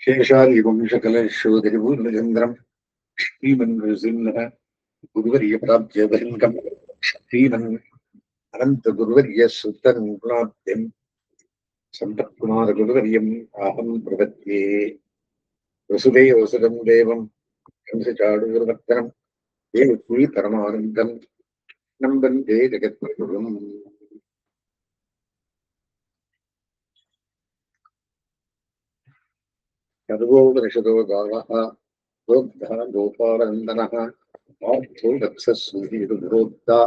शेषादिगुं सकलशोधरिपूर्णचन्द्रम् श्रीमन्नृसिंह गुरुवर्यप्राप्त्यभृङ्गम् श्रीमन् अनन्तगुरुवर्यसुतम् गुणाब्धिम् सम्पत्कुमारगुरुवर्यम् आहम् प्रपद्ये। वसुदेवसुतम् देवम् कंसचाडूरवर्तनम् देवकी परमानन्दम् नम्बन्ते जगद्गुरुम्। सर्वोपनिषदो गावः प्रोक्तः गोपालनन्दनः पार्थो वत्सः सूर्यरुद्रोक्ता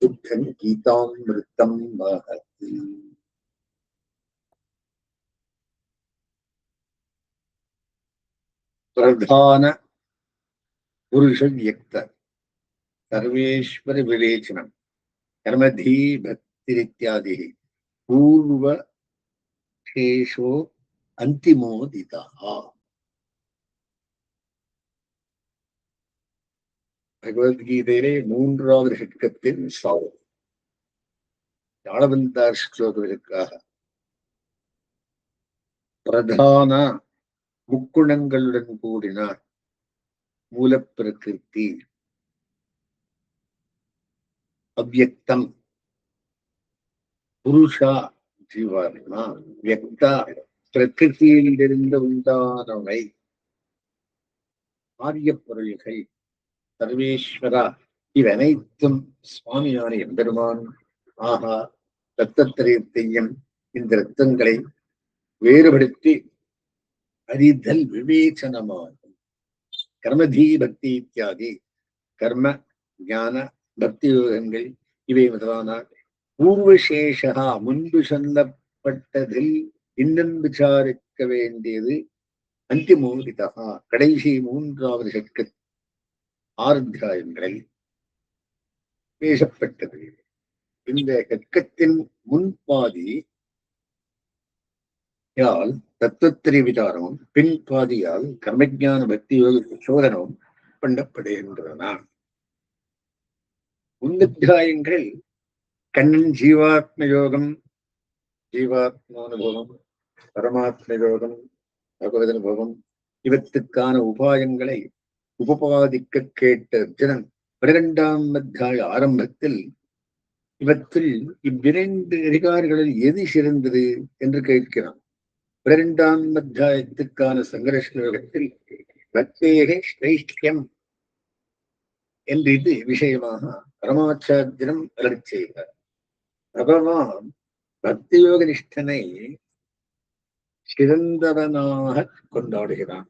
बुद्धं गीतामृतं वहति। प्रधान पुरुष व्यक्त सर्वेश्वर विवेचनम कर्मधी भक्तिरित्यादि पूर्व शेषो अंतिमोदितः। பகவத்கீதையிலே மூன்றாவது ஷட்கத்தின் சாரம் யாழவந்தார் ஸ்லோகங்களுக்காக பிரதான முக்குணங்களுடன் கூடினார் மூலப்பிரகிருதி அவ்யக்தம் புருஷா ஜீவாத்மா வியக்தா பிரகிருதியிலிருந்து உண்டானவை ஆரிய பொருள்கள் சர்வேஸ்வரா இவனைத்தும் சுவாமியான எம்பெருமான் ஆகா ரத்தத்திரயத்தையும் இந்த ரத்தங்களை வேறுபடுத்தி அறிதல் விவேச்சனமாகும். கர்மதீ பக்தி இத்தியாதி கர்ம ஞான பக்தி யோகங்கள் இவை முதலான பூர்வசேஷா முன்பு சொல்லப்பட்டதில் இன்னும் விசாரிக்க வேண்டியது அந்திமோதிதா கடைசி மூன்றாவது ஷட்க 6 அத்தியாயங்களில் பேசப்பட்டது. இந்த ஷட்கத்தின் முன்பாதியால் தத்துவத்திரை விசாரமும் பின்பாதியால் கர்மஜான பக்தி யோக சோதனமும் பண்ணப்படுகின்றன. முன்னத்தியாயங்கள் கண்ணன் ஜீவாத்ம யோகம், ஜீவாத்மானுபவம், பரமாத்ம யோகம், பகவத் அனுபவம் இவற்றுக்கான உபாயங்களை உபபாதிக்க கேட்ட அர்ஜுனன் 12ஆம் அத்தியாய ஆரம்பத்தில் இவற்றில் இவ்விரண்டு அதிகாரிகளில் எது சிறந்தது என்று கேட்கிறான். 12ஆம் அத்தியாயத்துக்கான சங்கர ஸ்லோகத்தில் பக்தேக ஸ்ரைஷ்டியம் என்று இது விஷயமாக பரமாச்சாரியனம் அருளி செய்கிறார். பகவான் பக்தியோக நிஷ்டனை சிறந்தவனாக கொண்டாடுகிறான்.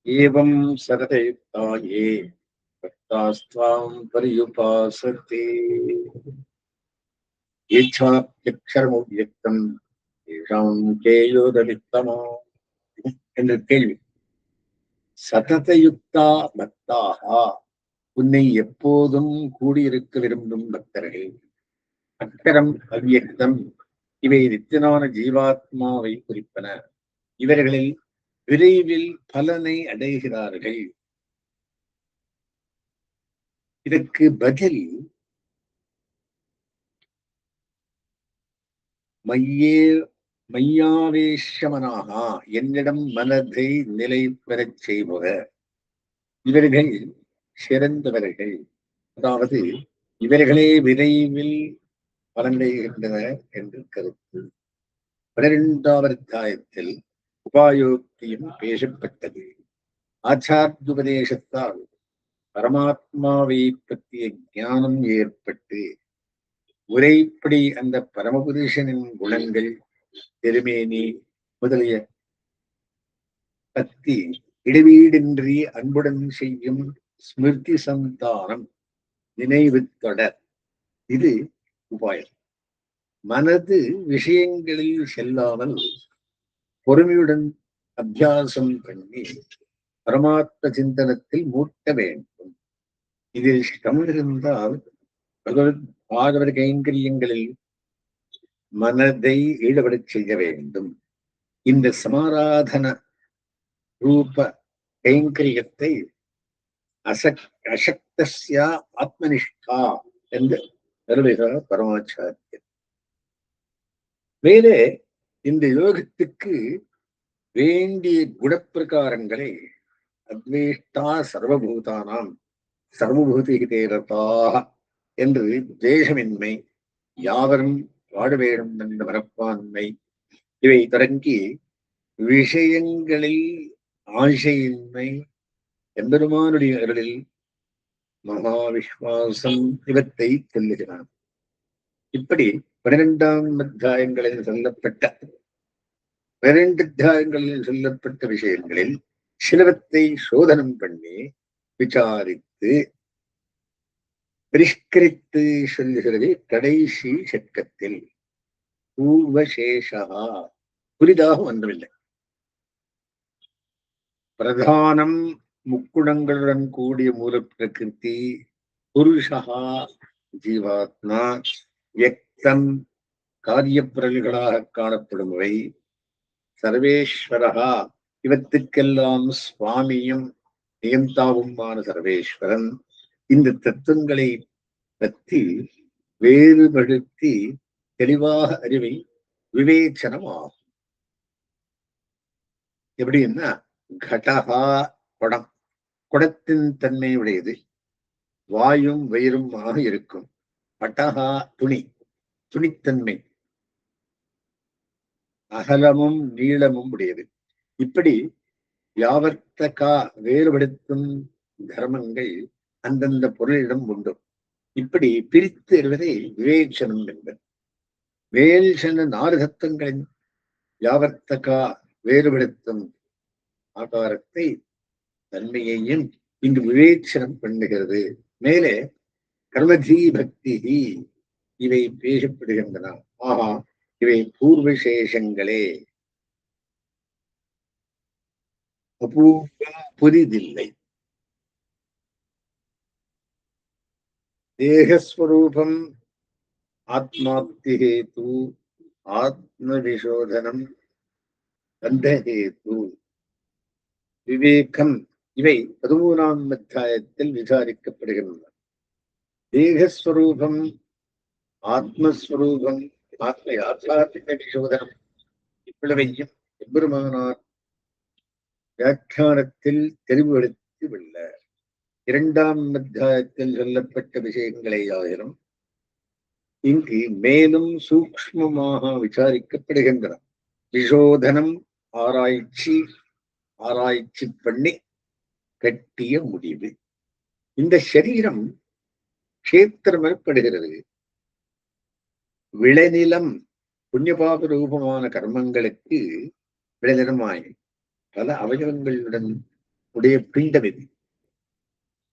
ஏவம் சரதயுக்தாயே பக்தாஸ்த்வாம் பரியுபாசதே ஏச்சாப்யக்ஷரமுவ்யக்தம் ஏஷாம் கேயோதவித்தமா என்ற கேள்வி. சததயுக்தா பக்தாகா உன்னை எப்போதும் கூடியிருக்க விரும்பும் பக்தர்கள், அக்ஷரம் அவ்யக்தம் இவை நித்தியனான ஜீவாத்மாவை குறிப்பன. இவர்களில் விரைவில் பலனை அடைகிறார்கள். இதற்கு பதில் மையாவேஷமனாக என்னிடம் மனதை நிலை பெறச் செய்பவர் இவர்கள் சிறந்தவர்கள். அதாவது இவர்களே விரைவில் பலனடைகின்றனர் என்று கருத்து. 12ஆவது அத்தியாயத்தில் உபாயோக்தியும் பேசப்பட்டது. ஆச்சார்யுபதேசத்தால் பரமாத்மாவை பற்றிய ஞானம் ஏற்பட்டு உரைப்படி அந்த பரமபுருஷனின் குணங்கள், திருமேனி முதலிய பற்றி இடைவீடின்றி அன்புடன் செய்யும் ஸ்மிருதி சந்தானம் நினைவு தொடர். இது உபாயம். மனது விஷயங்களில் செல்லாமல் பொறுமையுடன் அபியாசம் பண்ணி பரமாத்ம சிந்தனத்தில் மூட்ட வேண்டும். இதில் ஸ்டம் இருந்தால் பாகவத கைங்கரியங்களில் மனதை ஈடுபடச் செய்ய வேண்டும். இந்த சமாராதன ரூப கைங்கரியத்தை அசக்தஸ்யா ஆத்மனிஷ்டா என்று அருளுகிறார் பரமாச்சாரியர். மேலே இந்த யோகத்துக்கு வேண்டிய குணப்பிரகாரங்களை அத்வேஷ்டா சர்வபூதானாம் சர்வபூதிகிதேரதாக என்று தேசமின்மை, யாவரும் வாழ வேண்டும் என்ற மனப்பான்மை, இவை தொடங்கி விஷயங்களில் ஆசையின்மை, எம்பெருமானுடைய அருளில் மகாவிஸ்வாசம் இவற்றை சொல்லுகிறான். இப்படி 12ஆம் அத்தியாயங்களில் சொல்லப்பட்ட 12 அத்தியாயங்களில் சொல்லப்பட்ட விஷயங்களில் சிலவத்தை சோதனம் பண்ணி விசாரித்து பரிஷ்கரித்து சொல்லுகிறது கடைசி சட்கத்தில். பூர்வசேஷா புரிதாக ஒன்றுமில்லை. பிரதானம் முக்குணங்களுடன் கூடிய மூல பிரகிருதி, புருஷா ஜீவாத்மா, வியக்தம் காரியப்பிரல்களாக காணப்படுபவை, சர்வேஸ்வரா இவற்றுக்கெல்லாம் சுவாமியும் நியந்தாவுமான சர்வேஸ்வரன். இந்த தத்துவங்களை பற்றி வேறுபடுத்தி தெளிவாக அறிவை விவேச்சனமாகும். எப்படின்னா, கடகா குடம், குடத்தின் தன்மை உடையது, வாயும் வயிறுமாக இருக்கும். பட்டகா துணி, துணித்தன்மை, அகலமும் நீளமும் உடையது. இப்படி யாவர்த்தகா வேறுபடுத்தும் தர்மங்கள் அந்தந்த பொருளிடம் உண்டு. இப்படி பிரித்து எழுவதை விவேச்சனம் என்பது. வேல்சன 4 தத்துவங்களின் யாவர்த்தகா வேறுபடுத்தும் ஆகாரத்தை, தன்மையையும் இங்கு விவேச்சனம் பண்ணுகிறது. மேலே கர்மஜீ பக்தி இவை பேசப்படுகின்றன. ஆஹா, இவை பூர்வசேஷங்களே, அபூர்வம் புரிதில்லை. தேகஸ்வரூபம் ஆத்மாப்திஹேது, ஆத்மவிசோதனம் பந்தஹேது, விவேகம் இவை 13ஆம் அத்தியாயத்தில் விசாரிக்கப்படுகின்றன. தேகஸ்வரூபம், ஆத்மஸ்வரூபம், ஆத்ம யாத்ராத்மிக விசோதனம் இவ்வளவையும் எம்பெருமானார் வியாக்கியானத்தில் தெளிவுபடுத்தி உள்ள 2ஆம் அத்தியாயத்தில் சொல்லப்பட்ட விஷயங்களை ஆயிரம் இங்கு மேலும் சூக்ஷ்மமாக விசாரிக்கப்படுகின்றன. விசோதனம் ஆராய்ச்சி பண்ணி கட்டிய முடிவு. இந்த சரீரம் கஷேத்திரம் எனப்படுகிறது. விளைநிலம் புண்ணியபாப ரூபமான கர்மங்களுக்கு விளைநிலமாய் பல அவயவங்களுடன் உடைய பிண்டம் இது.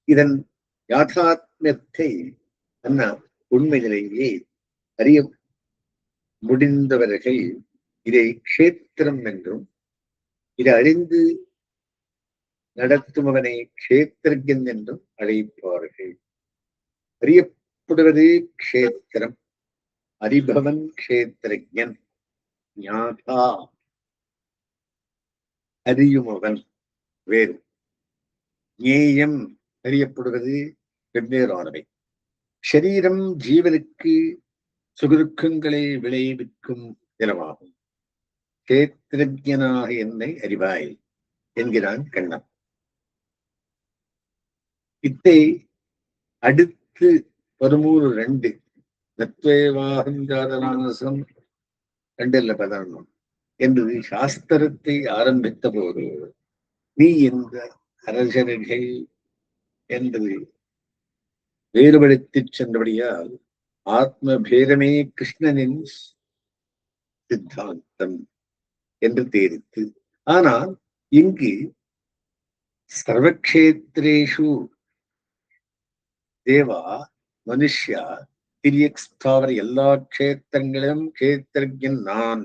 இதன் யாதாத்மியத்தை உண்மை நிலையை அறிய முடிந்தவர்கள் இதை கஷேத்திரம் என்றும், இதை அறிந்து நடத்துபவனை கஷேத்திரஜன் என்றும் அழைப்பார்கள். அறியப்படுவது கஷேத்திரம், அறிபவன் கஷேத்திரஜன், ஞாதா அறியுமவன் வேறு, ஞேயம் அறியப்படுவது வெவ்வேறானவை. சரீரம் ஜீவனுக்கு சுகுதுக்கங்களை விளைவிக்கும் தினமாகும். கஷேத்திரஜனாக என்னை அறிவாய் என்கிறான் கண்ணன். இத்தை அடுத்து 13:2 தத்வேவாகங்காரநாசம் 2:11 என்று சாஸ்திரத்தை ஆரம்பித்த போது நீ இந்த அரசர்கள் என்று வேறுபடுத்தி சென்றபடியால் ஆத்ம பேதமே கிருஷ்ணனின் சித்தாந்தம் என்று தெரிவித்து, ஆனால் இங்கு சர்வக்ஷேத்ரேஷு தேவா மனுஷ்யா திரியக்ஸ்தாவர எல்லா க்ஷேத்திரங்களிலும் க்ஷேத்திரஜன் நான்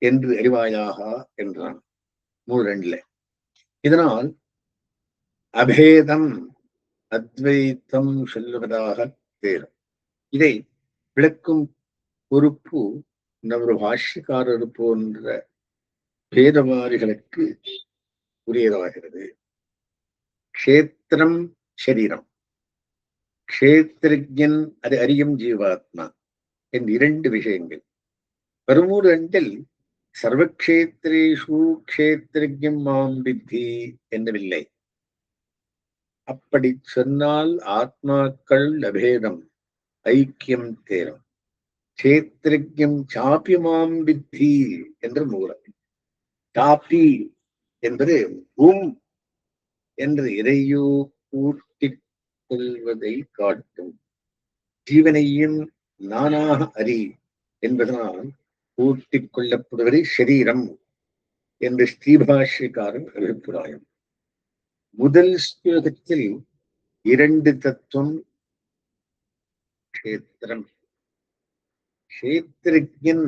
என்று அறிவாயாக என்றான் 3:2. இதனால் அபேதம் அத்வைத்தம் சொல்லுவதாக தேரும். இதை விளக்கும் பொறுப்பு ஒரு பாஷ்யக்காரர் போன்ற பேதவாதிகளுக்கு உரியதாகிறது. க்ஷேத்திரம் சரீரம், க்ஷேத்திரஜன் அது அறியும் ஜீவாத்மா என்று 2 விஷயங்கள். 13:2 சர்வக்ஷேத்ரேஷு க்ஷேத்ரஜ்ஞம் மாம் வித்தி என்னவில்லை. அப்படி சொன்னால் ஆத்மாக்கள் அபேதம் ஐக்கியம் தேரும். க்ஷேத்ரஜ்ஞம் சாப்பி மாம் வித்தி என்று மூலம். சாப்பி என்பது என்று இறையோ கூட்டிக் கொள்வதை காட்டும். ஜீவனையும் நானாக அறி என்பதனால் கூட்டிக் கொள்ளப்படுவதை சரீரம் என்று ஸ்ரீபாஷ்யக்காரன் அபிப்பிராயம். முதல் ஸ்லோகத்தில் இரண்டு தத்துவம் கஷேத்திரம் கஷேத்திரஜன்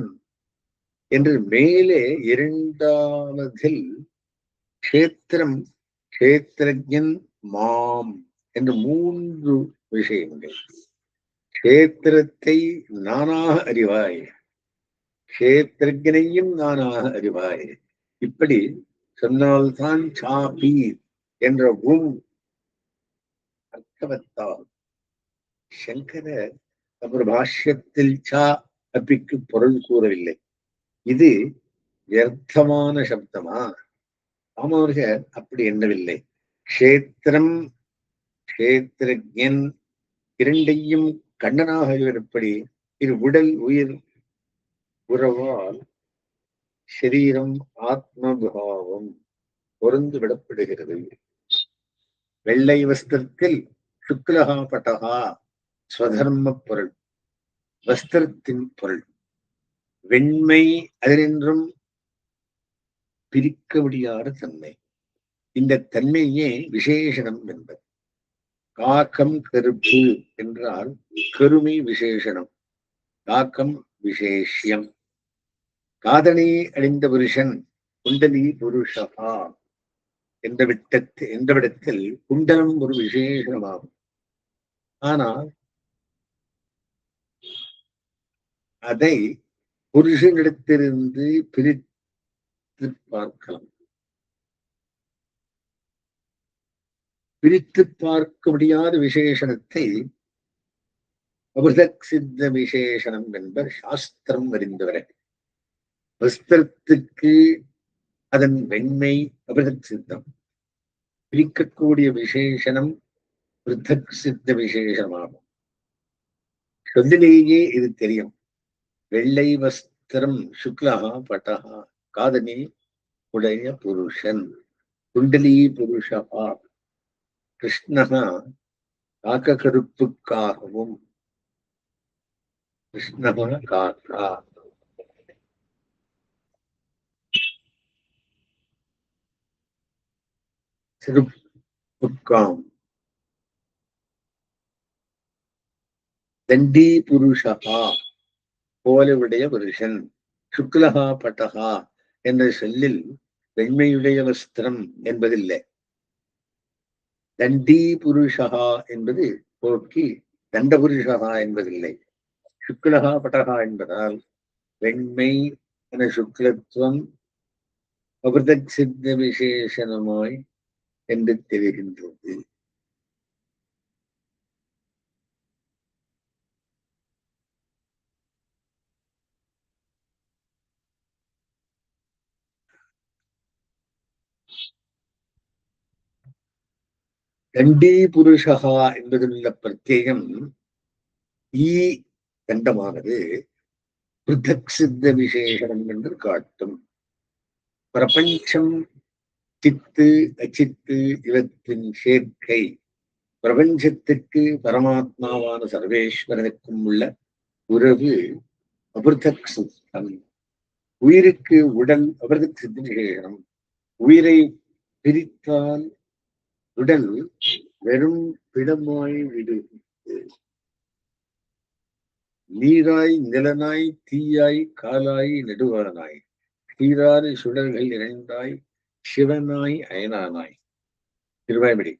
என்று மேலே இரண்டாவதில் கஷேத்திரம் கஷேத்திரஜன் மாம் என்று மூன்று விஷயங்கள். கஷேத்திரத்தை நானாக அறிவாய், கஷேத்திரஜனையும் நானாக அறிவாய். இப்படி சொன்னால்தான் சாபி என்ற அர்த்தவத்தால் சங்கரர் அவர் பாஷ்யத்தில் சா அப்பிக்கு பொருள் கூறவில்லை. இது வியர்த்தமான சப்தமா? ராமானுஜர் அப்படி எண்ணவில்லை. கஷேத்திரம் கஷேத்திரஜன் இரண்டையும் கண்ணனாக இருப்படி இது உடல் உயிர் உறவால் சரீரம் ஆத்மபாவம் பொருந்து விடப்படுகிறது. வெள்ளை வஸ்திரத்தில் சுக்லகா பட்டகா ஸ்வதர்ம பொருள், வஸ்திரத்தின் பொருள். வெண்மை அதனின்றும் பிரிக்க முடியாத தன்மை. இந்த தன்மையே விசேஷனம் என்பது. காக்கம் கருப்பு என்றால் கருமை விசேஷனம், காக்கம் விசேஷியம். காதணி அணிந்த புருஷன் குண்டலி புருஷகா என்ற விடத்தில் குண்டலம் ஒரு விசேஷமாகும். ஆனால் அதை புருஷனிடத்திலிருந்து பிரித்து பார்க்கலாம். பிரித்து பார்க்க முடியாத விசேஷணத்தை அபிருதக் சித்த விசேஷனம் என்பர் சாஸ்திரம் அறிந்தவரை. வஸ்திரத்துக்கு அதன் வெண்மை அபிருதக் சித்தம், பிரிக்கக்கூடிய விசேஷனம் பிருத்தக் சித்த விசேஷமாகும். சொல்லிலேயே இது தெரியும். வெள்ளை வஸ்திரம் சுக்லகா பட்டகா, காதணி உடைய புருஷன், குண்டலி புருஷகா, கிருஷ்ணகா காக்க கருப்புக்காகவும், கிருஷ்ணகா காக்கா. சிறுப்புக்காம் தண்டி புருஷகா போலவுடைய புருஷன். சுக்லகா பட்டகா என்ற சொல்லில் வெண்மையுடைய வஸ்திரம் என்பதில்லை. தண்டி புருஷகா என்பது போக்கி தண்ட புருஷகா என்பதில்லை. சுக்லகா பட்டகா என்பதால் வெண்மை என சுக்லத்துவம் அபிருதக் சித்த விசேஷனமாய் என்று தெரிகின்றது. தண்டி புருஷகா என்பதிலுள்ள பிரத்யேகம் ஈ கண்டமானது பிருத்தக் சித்த விசேஷனம் என்று காட்டும். பிரபஞ்சம் சித்து அச்சித்து இவற்றின் சேர்க்கை பிரபஞ்சத்திற்கு பரமாத்மாவான சர்வேஸ்வரனுக்கும் உள்ள உறவு அபிருதக் சித்தம். உயிருக்கு உடல் அபிருதக் சித்த விசேஷனம். உயிரை பிரித்தால் உடல் வெறும் பிடமாய் விடுகிறது. நீராய் நிலனாய் தீயாய் காலாய் நெடுவானாய் சீராறு சுடர்கள் இரண்டாய் சிவனாய் அயனானாய் திருவாய்மொழி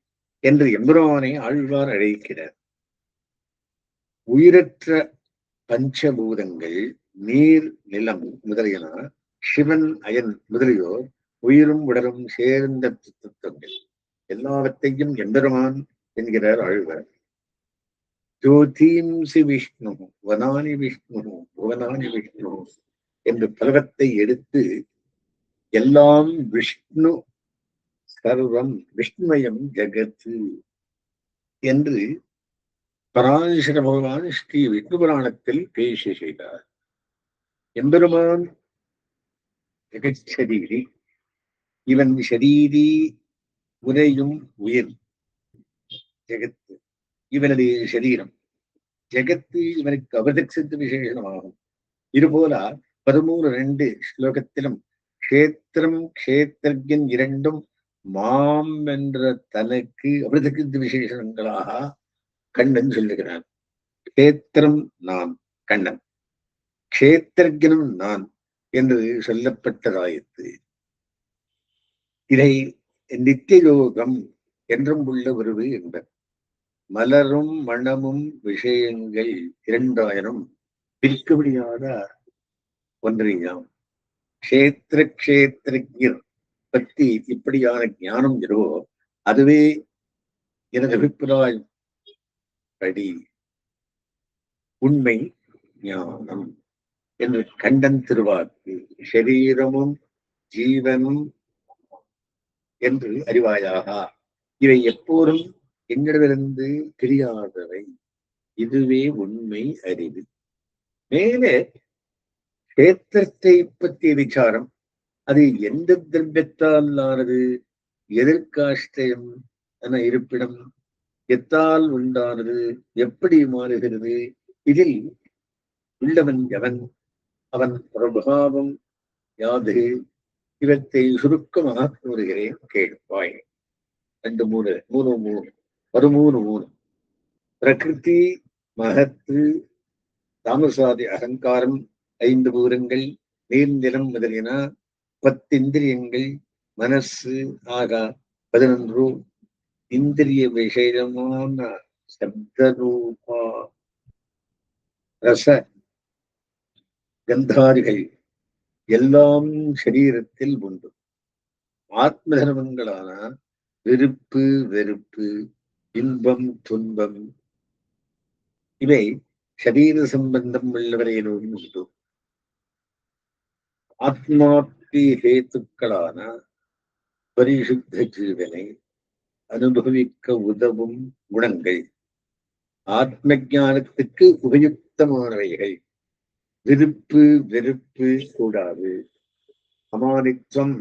என்று எம்பெருமானை ஆழ்வார் அழைக்கிறார். உயிரற்ற பஞ்சபூதங்கள் நீர் நிலம் முதலியன, சிவன் அயன் முதலியோர் உயிரும் உடலும் சேர்ந்த தத்துவங்கள். எல்லாவற்றையும் எம்பெருமான் என்கிறார் ஆழ்வார். ஜோதிம்சி விஷ்ணு வனானி விஷ்ணு புவனானி விஷ்ணு என்று பலவத்தை எடுத்து எல்லாம் விஷ்ணு சர்வம் விஷ்ணுமயம் ஜெகத்து என்று பராசர பகவான் ஸ்ரீ விஷ்ணு புராணத்தில் பேசி செய்தார். எம்பெருமான் ஜெகச்சரீரி, இவன் ஷரீரி உரையும் உயிர் ஜெகத்து இவனுடைய சரீரம், ஜெகத்து இவனுக்கு அவதட்சித்து விசேஷமாகும். இதுபோல 13:2 ஸ்லோகத்திலும் க்ஷேத்திரம் க்ஷேத்திரஜன் இரண்டும் மாம் என்ற தனக்கு அவதட்சித்து விசேஷங்களாக கண்ணன் சொல்லுகிறான். க்ஷேத்திரம் நான் கண்ணன், க்ஷேத்திரஜனும் நான் என்று சொல்லப்பட்டதாயிற்று. இதை நித்திய யோகம் என்றும் உள்ள உறவு என்பர். மலரும் மணமும் விஷயங்கள் 2000 பிரிக்க முடியாத ஒன்றியாம். க்ஷேத்திர க்ஷேத்திரஜர் பற்றி இப்படியான ஞானம் எதுவோ அதுவே எனது அபிப்பிராயம் படி உண்மை ஞானம் என்று கண்டன் திருவாக்கு. சரீரமும் ஜீவனும் என்று அறிவாயாக, இவை எப்போதும் என்னிடமிருந்து தெரியாதவை, இதுவே உண்மை அறிவு. மேலே கஷேத்திரத்தை பற்றிய விசாரம், அது எந்த திரவியத்தால் ஆனது, எதற்காஷ்டயம் என இருப்பிடம், எத்தால் உண்டானது, எப்படி மாறுகிறது, இதில் உள்ளவன் எவன், அவன் பிரபாவம் யாது, இவற்றை சுருக்கமாக கூறுகிறேன் கேட்பாய். 2 3 3 13 பிரகிருதி மகத்து தாமசாதி அகங்காரம் 5 பூரங்கள் நீர்நிலம் முதலின 10 இந்திரியங்கள் மனசு ஆக 11 இந்திரிய விஷயமான சப்தரூபா ரச கந்தாரிகள் எல்லாம் சரீரத்தில் உண்டு. ஆத்ம தர்மங்களான விருப்பு வெறுப்பு இன்பம் துன்பம் இவை சரீர சம்பந்தம் உள்ளவரையிலும் உண்டு. ஆத்மாப்தி ஹேத்துக்களான பரிசுத்த ஜீவனை அனுபவிக்க உதவும் குணங்கள் ஆத்ம ஞானத்துக்கு உபயுக்தமானவைகள். விருப்பு வெறுப்பு கூடாது. அமானித்வம்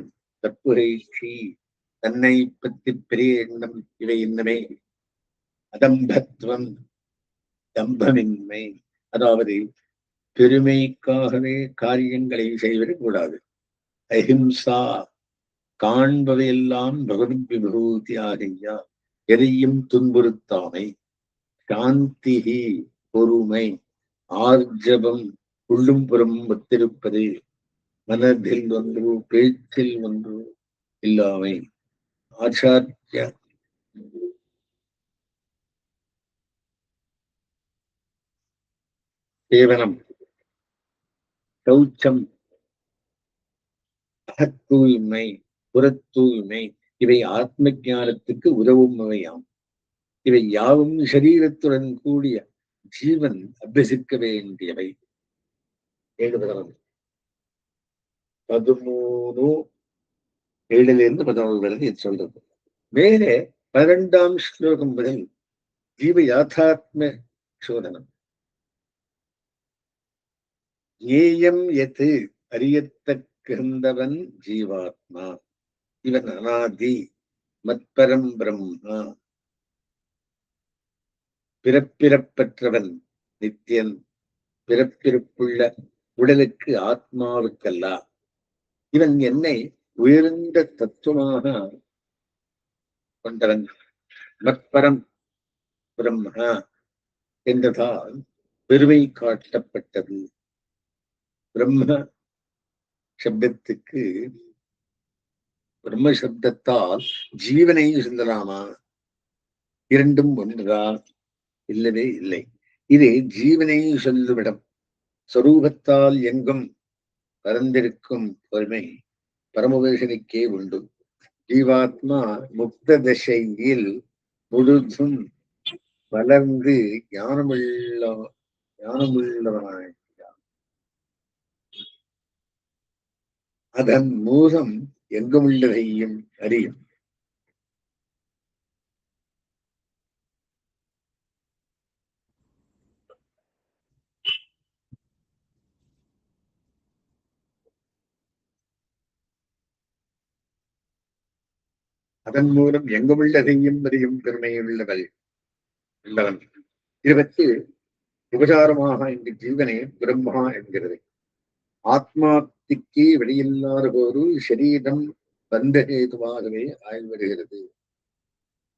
தற்புகைச்சி தன்னை பற்றி பெரிய எண்ணம் இவை இன்னமே. அதம்பத்துவம் தம்பமின்மை, அதாவது பெருமைக்காகவே காரியங்களை செய்வது கூடாது. அஹிம்சா காண்பவையெல்லாம் பகவத் விபூதி ஆகையா எதையும் துன்புறுத்தாமை. சாந்திஹி பொறுமை. ஆர்ஜபம் உள்ளும் புறம் ஒத்திருப்பது. மனதில் ஒன்று பேச்சில் ஒன்று இல்லாமை. ஆச்சாரிய சேவனம் சௌச்சம் அகத்தூய்மை புறத்தூய்மை இவை ஆத்ம ஞானத்துக்கு உதவுமையாம். இவை யாவும் சரீரத்துடன் கூடிய ஜீவன் அபியசிக்க வேண்டியவை. 13:7 வரை சொல்றது. மேலே 12ஆம் ஸ்லோகம் முதல் ஜீவ யாத்தாத்ம சோதனம். ஏயம் எது அறியத்தக்கவன் ஜீவாத்மா, இவன் அநாதி மத்பரம் பிரம்மா, பிறப்பிறப்பற்றவன் நித்தியன், பிறப்பிறப்புள்ள உடலுக்கு ஆத்மாவுக்கல்ல. இவன் என்னை உயர்ந்த தத்துவமாக கொண்டவன். மத்பரம் பிரம்மா என்றதால் பெருமை காட்டப்பட்டது. பிரம்ம சப்தத்துக்கு பிரம்ம சப்தத்தால் ஜீவனை சொல்லலாமா? இரண்டும் ஒன்றா? இல்லவே இல்லை. இது ஜீவனை சொல்லுவிடம். சொரூபத்தால் எங்கும் பரந்திருக்கும் பொறுமை பரமபுருஷனுக்கே உண்டு. ஜீவாத்மா முக்த தசையில் முழுதும் வளர்ந்து ஞானமுள்ளவனாய் அதன் மூலம் எங்குமுள்ளதையும் அறியும். அதன் மூலம் எங்குமுள்ளதையும் அறியும் பெருமையுள்ளவள் உள்ளவன். இதை பற்றி உபசாரமாக இந்த ஜீவனை பிரம்மா என்கிறது. ஆத்மாப்திக்கு வெளியில்லாத போது சரீரம் பந்தஹேதுவாகவே ஆய்வருகிறது.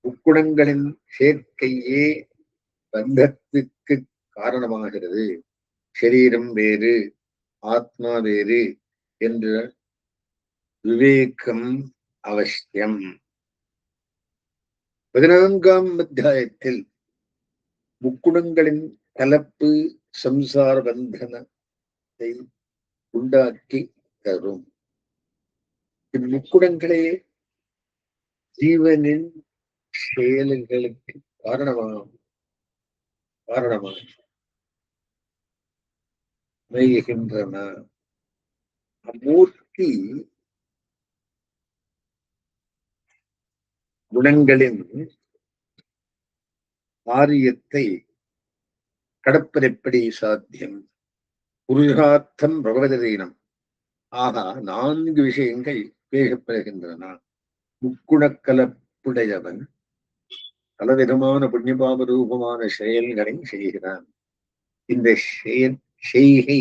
முக்குணங்களின் சேர்க்கையே பந்தத்துக்கு காரணமாகிறது. சரீரம் வேறு ஆத்மா வேறு என்ற விவேகம் அவசியம். 14ஆம் அத்தியாயத்தில் முக்குணங்களின் கலப்பு சம்சார பந்தனத்தை உண்டாக்கி தரும். இம்முக்குணங்களே ஜீவனின் செயல்களுக்கு காரணமாக அமைகின்றன. அம்மூர்த்தி குணங்களின் காரியத்தை கடப்பதெப்படி சாத்தியம்? புருஷார்த்தம் பகவதீனம். ஆகா 4 விஷயங்கள் பேசப்படுகின்றன. முக்குணக்கலப்புடையவன் பலவிதமான புண்ணியபாப ரூபமான செயல்களை செய்கிறான். இந்த செய்கை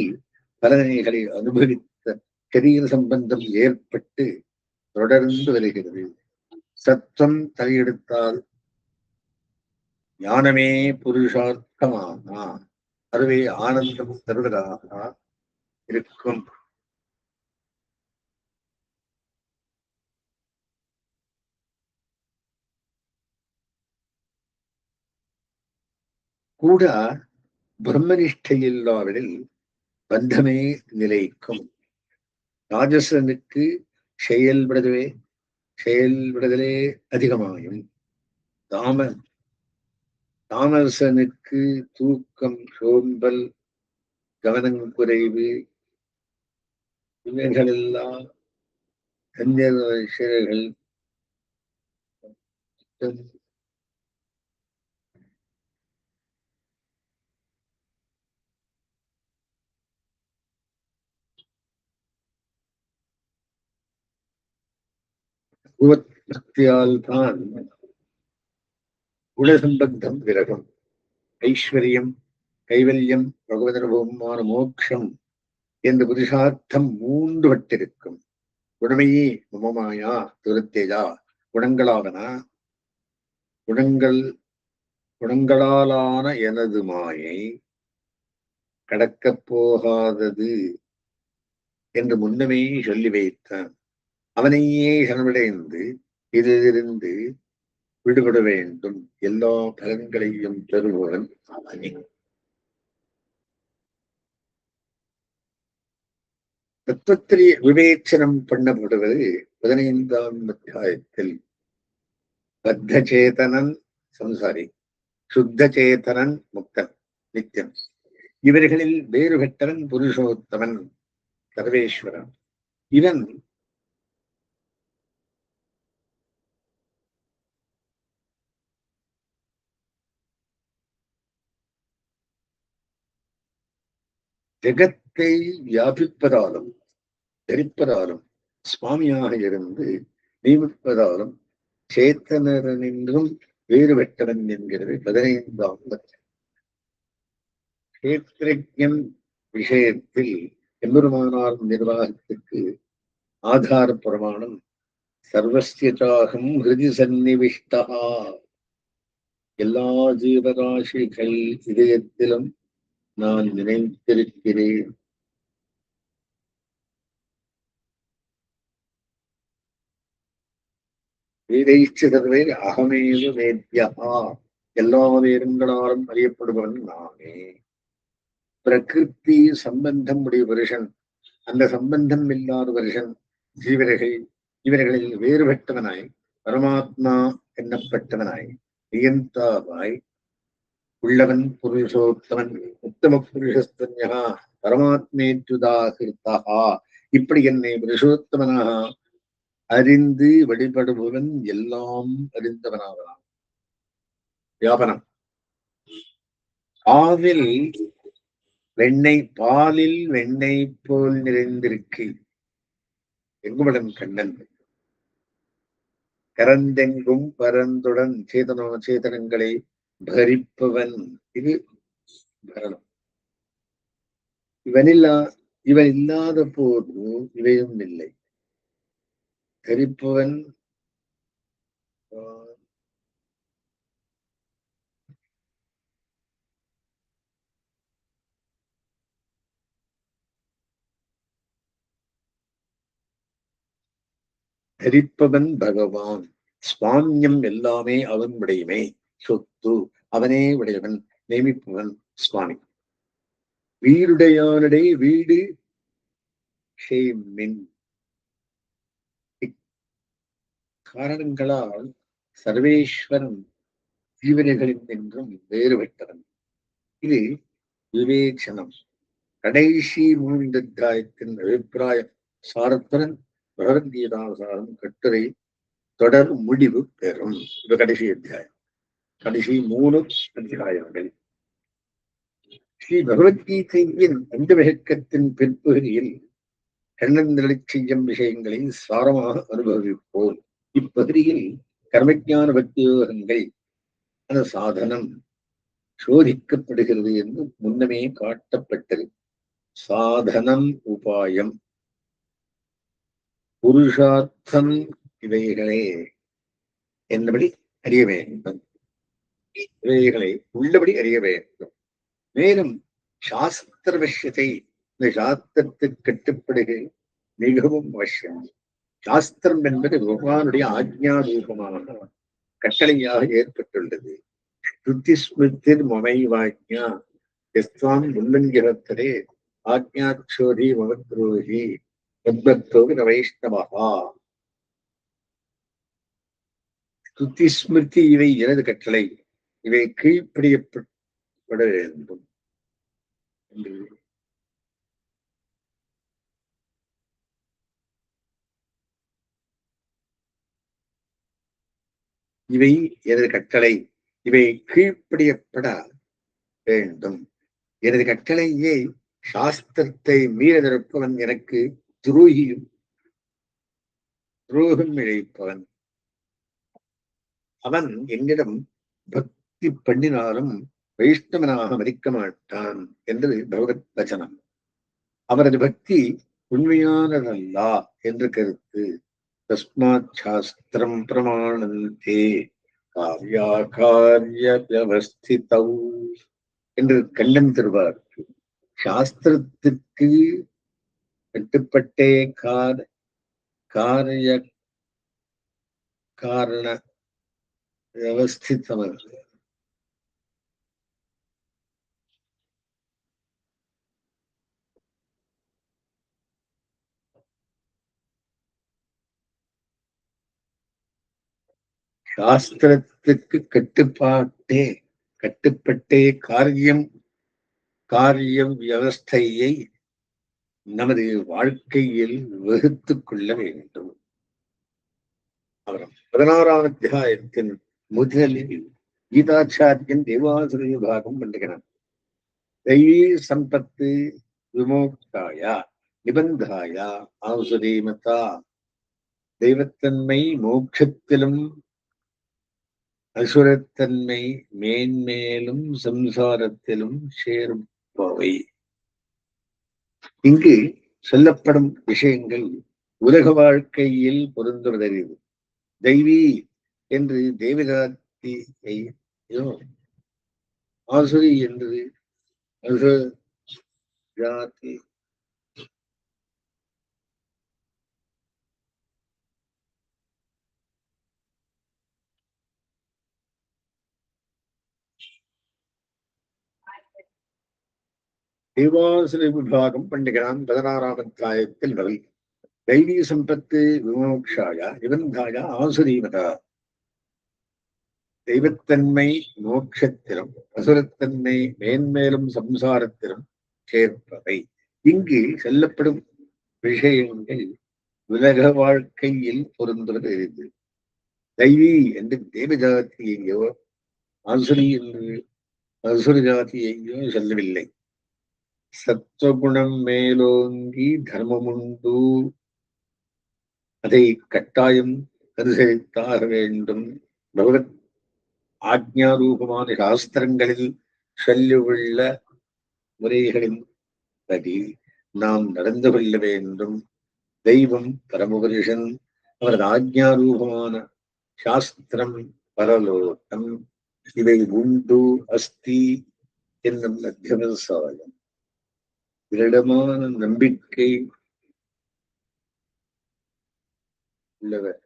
பலனைகளை அனுபவித்த சரீர சம்பந்தம் ஏற்பட்டு தொடர்ந்து வருகிறது. சத்தம் தலையெடுத்தால் ஞானமே புருஷார்த்தமானா அதுவே ஆனந்தம் தருவதாக இருக்கும். கூட பிரம்மனிஷ்டையில்லாவிடில் பந்தமே நிலைக்கும். ராஜசனுக்கு செயல்படுதலே அதிகமாயும், தாமசனுக்கு தூக்கம், சோம்பல், கவனம் குறைவு இவைகளெல்லாம் கன்னியர்கள் பக்தியால் தான் குணசம்பந்தம் விலகும். ஐஸ்வர்யம், கைவல்யம், பகவதனுபவமான மோட்சம் என்ற புருஷார்த்தம் 3 வட்டிருக்கும். குணமையே மமமாயா துரத்தேஜா. குணங்களாலான எனது மாயை கடக்கப் போகாதது என்று முன்னமே சொல்லி வைத்தான். அவனையே சரணடைந்து இதிலிருந்து விடுபட வேண்டும். எல்லா பலன்களையும் பெறுபவன் அவனே. தத்துவத்திலே விவேச்சனம் பண்ணப்படுவது 15ஆம் அத்தியாயத்தில். பத்தச்சேதனன் சம்சாரி, சுத்த சேதனன் முக்தன், நித்தியன். இவர்களில் வேறுபட்டவன் புருஷோத்தமன், சர்வேஸ்வரன். இவன் ஜெகத்தை வியாபிப்பதாலும் தரிப்பதாலும் சுவாமியாக இருந்து நியமிப்பதாலும் சேத்தனரென்றும் வேறுபட்டவன் என்கிறது 15ஆம் அத்தியாயம். கஷேத்திரஜன் விஷயத்தில் எம்பெருமானார் நிர்வாகத்துக்கு ஆதார பிரமாணம் சர்வஸ்யசாகம் ஹிருதி சந்நிவிஷ்டா. எல்லா ஜீவராசிகள் இதயத்திலும் நான் நினைத்திருக்கிறேன். வேதைச்சதவே அகமேது வேத்யா. எல்லா வேதங்களாலும் அறியப்படுபவன் நானே. பிரகிருதி சம்பந்தம் உடைய புருஷன், அந்த சம்பந்தம் இல்லாத புருஷன் இவர்களில் வேறுபட்டவனாய் பரமாத்மா எண்ணப்பட்டவனாய் நியந்தாவாய் உள்ளவன் புருஷோத்தமன். உத்தம புருஷஸ்தன்யா பரமாத்மேத்யுதாகிருத்தா இப்படி என்னை புருஷோத்தமனாக அறிந்து வழிபடுபவன் எல்லாம் அறிந்தவனாகிறான். வியாபனம். பாலில் வெண்ணெய் போல் நிறைந்திருக்கு எங்குமடன் கண்ணன். கரந்தெங்கும் பரந்துடன் சேதனங்களை பரிப்பவன். இது பரணம். இவன் இல்லாத போது இவையும் இல்லை. தரிப்பவன் தரிப்பவன் பகவான். ஸ்வாமியம் எல்லாமே அவன் உடையமே. சொத்து அவனே உடையவன். நியமிப்பவன் சுவாமி. வீடுடையானுடைய வீடு காரணங்களால் சர்வேஸ்வரன் ஜீவனைகளின் என்றும் வேறுபட்டவன். இது விவேச்சனம். கடைசி 3 அத்தியாயத்தின் அபிப்பிராய சாரத்துடன் பகவத்கீதாசாரம் கட்டுரை தொடர் முடிவு பெறும். இது கடைசி அத்தியாயம். கடைசி 3 அத்தியாயங்கள். ஸ்ரீ பகவத்கீதையின் அந்த விளக்கத்தின் பிற்பகுதியில் கண்ணந்தளி செய்யும் விஷயங்களை சாரமாக அனுபவிப்போம். இப்பகுதியில் கர்மஞான பக்தி யோகங்கள் அந்த சாதனம் சோதிக்கப்படுகிறது என்று முன்னமே காட்டப்பட்டது. சாதனம், உபாயம், புருஷார்த்தம் இவைகளே என்னபடி அறிய வேண்டும். இவைகளை உள்ளபடி அறிய வேண்டும். மேலும் சாஸ்திர விஷயத்தை இந்த சாஸ்திரத்துக்கு கட்டுப்படுகை மிகவும் அவசியம். சாஸ்திரம் என்பது பகவானுடைய ஆக்ஞா ரூபமாக கட்டளையாக ஏற்பட்டுள்ளது. ஸ்ருதி ஸ்மிருதிர் மமைவாக்ஞா எஸ்வாம் உல்லங்கிரத்தரே ஆக்ஞாச்சோரி மகத்ரோஹி தத்பக்தோகி வைஷ்ணவா. ஸ்ருதி ஸ்மிருதி இவை எனது கட்டளை, இவை கீழ்ப்படியப்பட வேண்டும் என்று இவை எனது கட்டளை, இவை கீழ்ப்படியப்பட வேண்டும். எனது கட்டளையே சாஸ்திரத்தை மீற நிற்பவன் எனக்கு துரோகம் இழைப்பவன். அவன் என்னிடம் பக்தி பண்ணினாலும் வைஷ்ணவனாக மதிக்க மாட்டான் என்பது பகவத் வச்சனம். அவரது பக்தி உண்மையானதல்ல என்ற கருத்து. தஸ்மாத் சாஸ்திரம் பிரமாணந்தே கார்யாகாரிய வியவஸ்திதௌ என்று கண்ணன் தருவார். சாஸ்திரத்திற்கு கட்டுப்பட்டே காரிய காரண வியவஸ்திதம். சாஸ்திரத்துக்கு கட்டுப்பட்டே காரியம் வியவஸ்தையை நமது வாழ்க்கையில் வகுத்துக் கொள்ள வேண்டும். அவர் 16ஆம் அத்தியாயத்தின் முதலில் கீதாச்சாரியன் தேவாசுர விபாகம் பண்ணுகிறான். தெய்வீ சம்பத்து விமோக்தாயா நிபந்தாயா ஆசுரீமதா. தெய்வத்தன்மை மோட்சத்திலும் அசுரத்தன்மை மேன்மேலும் சம்சாரத்திலும் சேர்ப்பவை. இங்கு சொல்லப்படும் விஷயங்கள் உலக வாழ்க்கையில் பொருந்துவதறிவு. தெய்வீ என்று தேவதாத்தியோ, ஆசுரி என்று அசுராதி, தேவாசுர விபாகம் பண்ணுகிறான் 16ஆம் அத்தியாயத்தில் வரை. தெய்வீ சம்பத்து விமோக்ஷாய நிபந்தாய ஆசுரீமதா. தெய்வத்தன்மை மோட்சத்திலும் அசுரத்தன்மை மேன்மேலும் சம்சாரத்திலும் சேர்ப்பவை. இங்கு சொல்லப்படும் விஷயங்கள் உலக வாழ்க்கையில் பொருந்துவது எரிது. தெய்வீ என்று தேவஜாத்தியையோ அசுரி என்று அசுர ஜாதியையோ சொல்லவில்லை. சத்துவகுணம் மேலோங்கி தர்மமுண்டு, அதை கட்டாயம் அனுசரித்தாக வேண்டும். பகவத் ஆக்ஞாரூபமான சாஸ்திரங்களில் சொல்லியுள்ள முறைகளின் படி நாம் நடந்து கொள்ள வேண்டும். தெய்வம் பரமபுருஷன், அவரது ஆக்ஞாரூபமான சாஸ்திரம், பரலோகம், இவை உண்டு அஸ்தி என்னும் அத்தியவசாயம். திருடமான நம்பிக்கை உள்ளவர்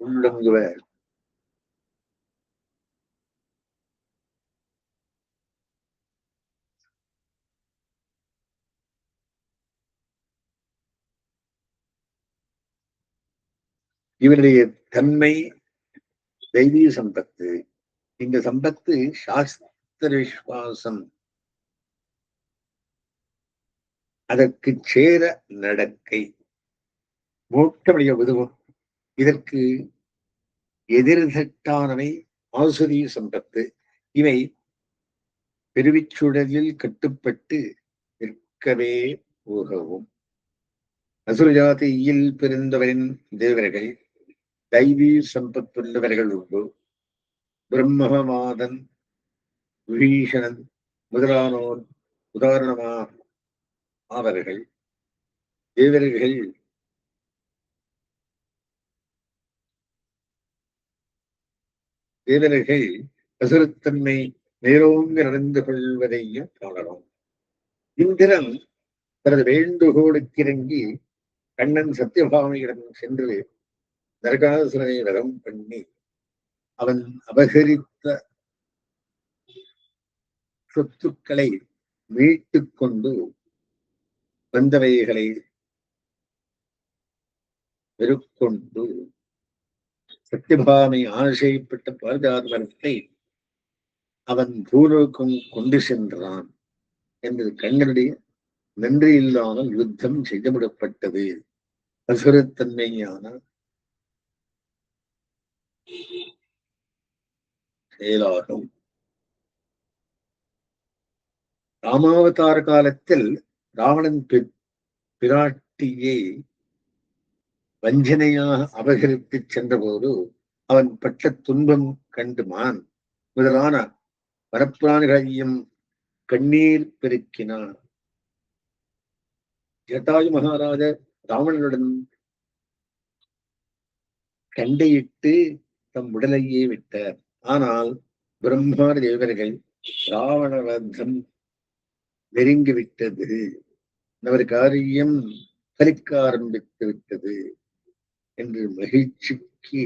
உள்ளங்குவர் இவருடைய தன்மை தெய்வீக சம்பத்து. இந்த சம்பத்து சாஸ்திர விசுவாசம், அதற்கு சேர நடக்கை, மோட்டமடைய உதவும். இதற்கு எதிர்தட்டானவை ஆசுரி சம்பத்து. இவை பெருவிச்சுடலில் கட்டுப்பட்டு நிற்கவே போகவும். அசுர ஜாதியில் பிறந்தவரின் தேவர்கள் தெய்வீ சம்பத்துள்ளவர்கள் உண்டு. பிரம்மவாதன், விபீஷணன் முதலானோர் உதாரணமாக அவர்கள் தேவர்கள் தேவர்கள் அசுரத்தன்மை மேலோங்கி நடந்து கொள்வதையும் காணலாம். இந்திரன் தனது வேண்டுகோளுக்கு இறங்கி கண்ணன் சத்தியபாமையிடம் சென்று நரகாசுரனை வதம் பண்ணி அவன் அபகரித்த சொத்துக்களை மீட்டுக் கொண்டு வந்தவைகளை வெறுக்கொண்டு சத்தியபாமை ஆசைப்பட்ட பாரதாத்மரத்தை அவன் பூலோகம் கொண்டு சென்றான் என்று கண்ணனுடைய நன்றி இல்லாமல் யுத்தம் செய்யப்படப்பட்டது. அசுரத்தன்மையான செயலாகும். ராமாவதார காலத்தில் ராவணன் பிராட்டியை வஞ்சனையாக அபகரித்து சென்றபோது அவன் பட்ட துன்பம் கண்டு மான் முதலான பரப்பிராணிகளையும் கண்ணீர் பெருக்கினான். ஜட்டாயு மகாராஜர் ராவணனுடன் கண்டையிட்டு தம் உடலையே விட்டார். ஆனால் பிரம்மா தேவர்கள் ராவணவதம் நெருங்கிவிட்டது, அவர் காரியம் பலிக்க ஆரம்பித்து விட்டது என்று மகிழ்ச்சிக்கு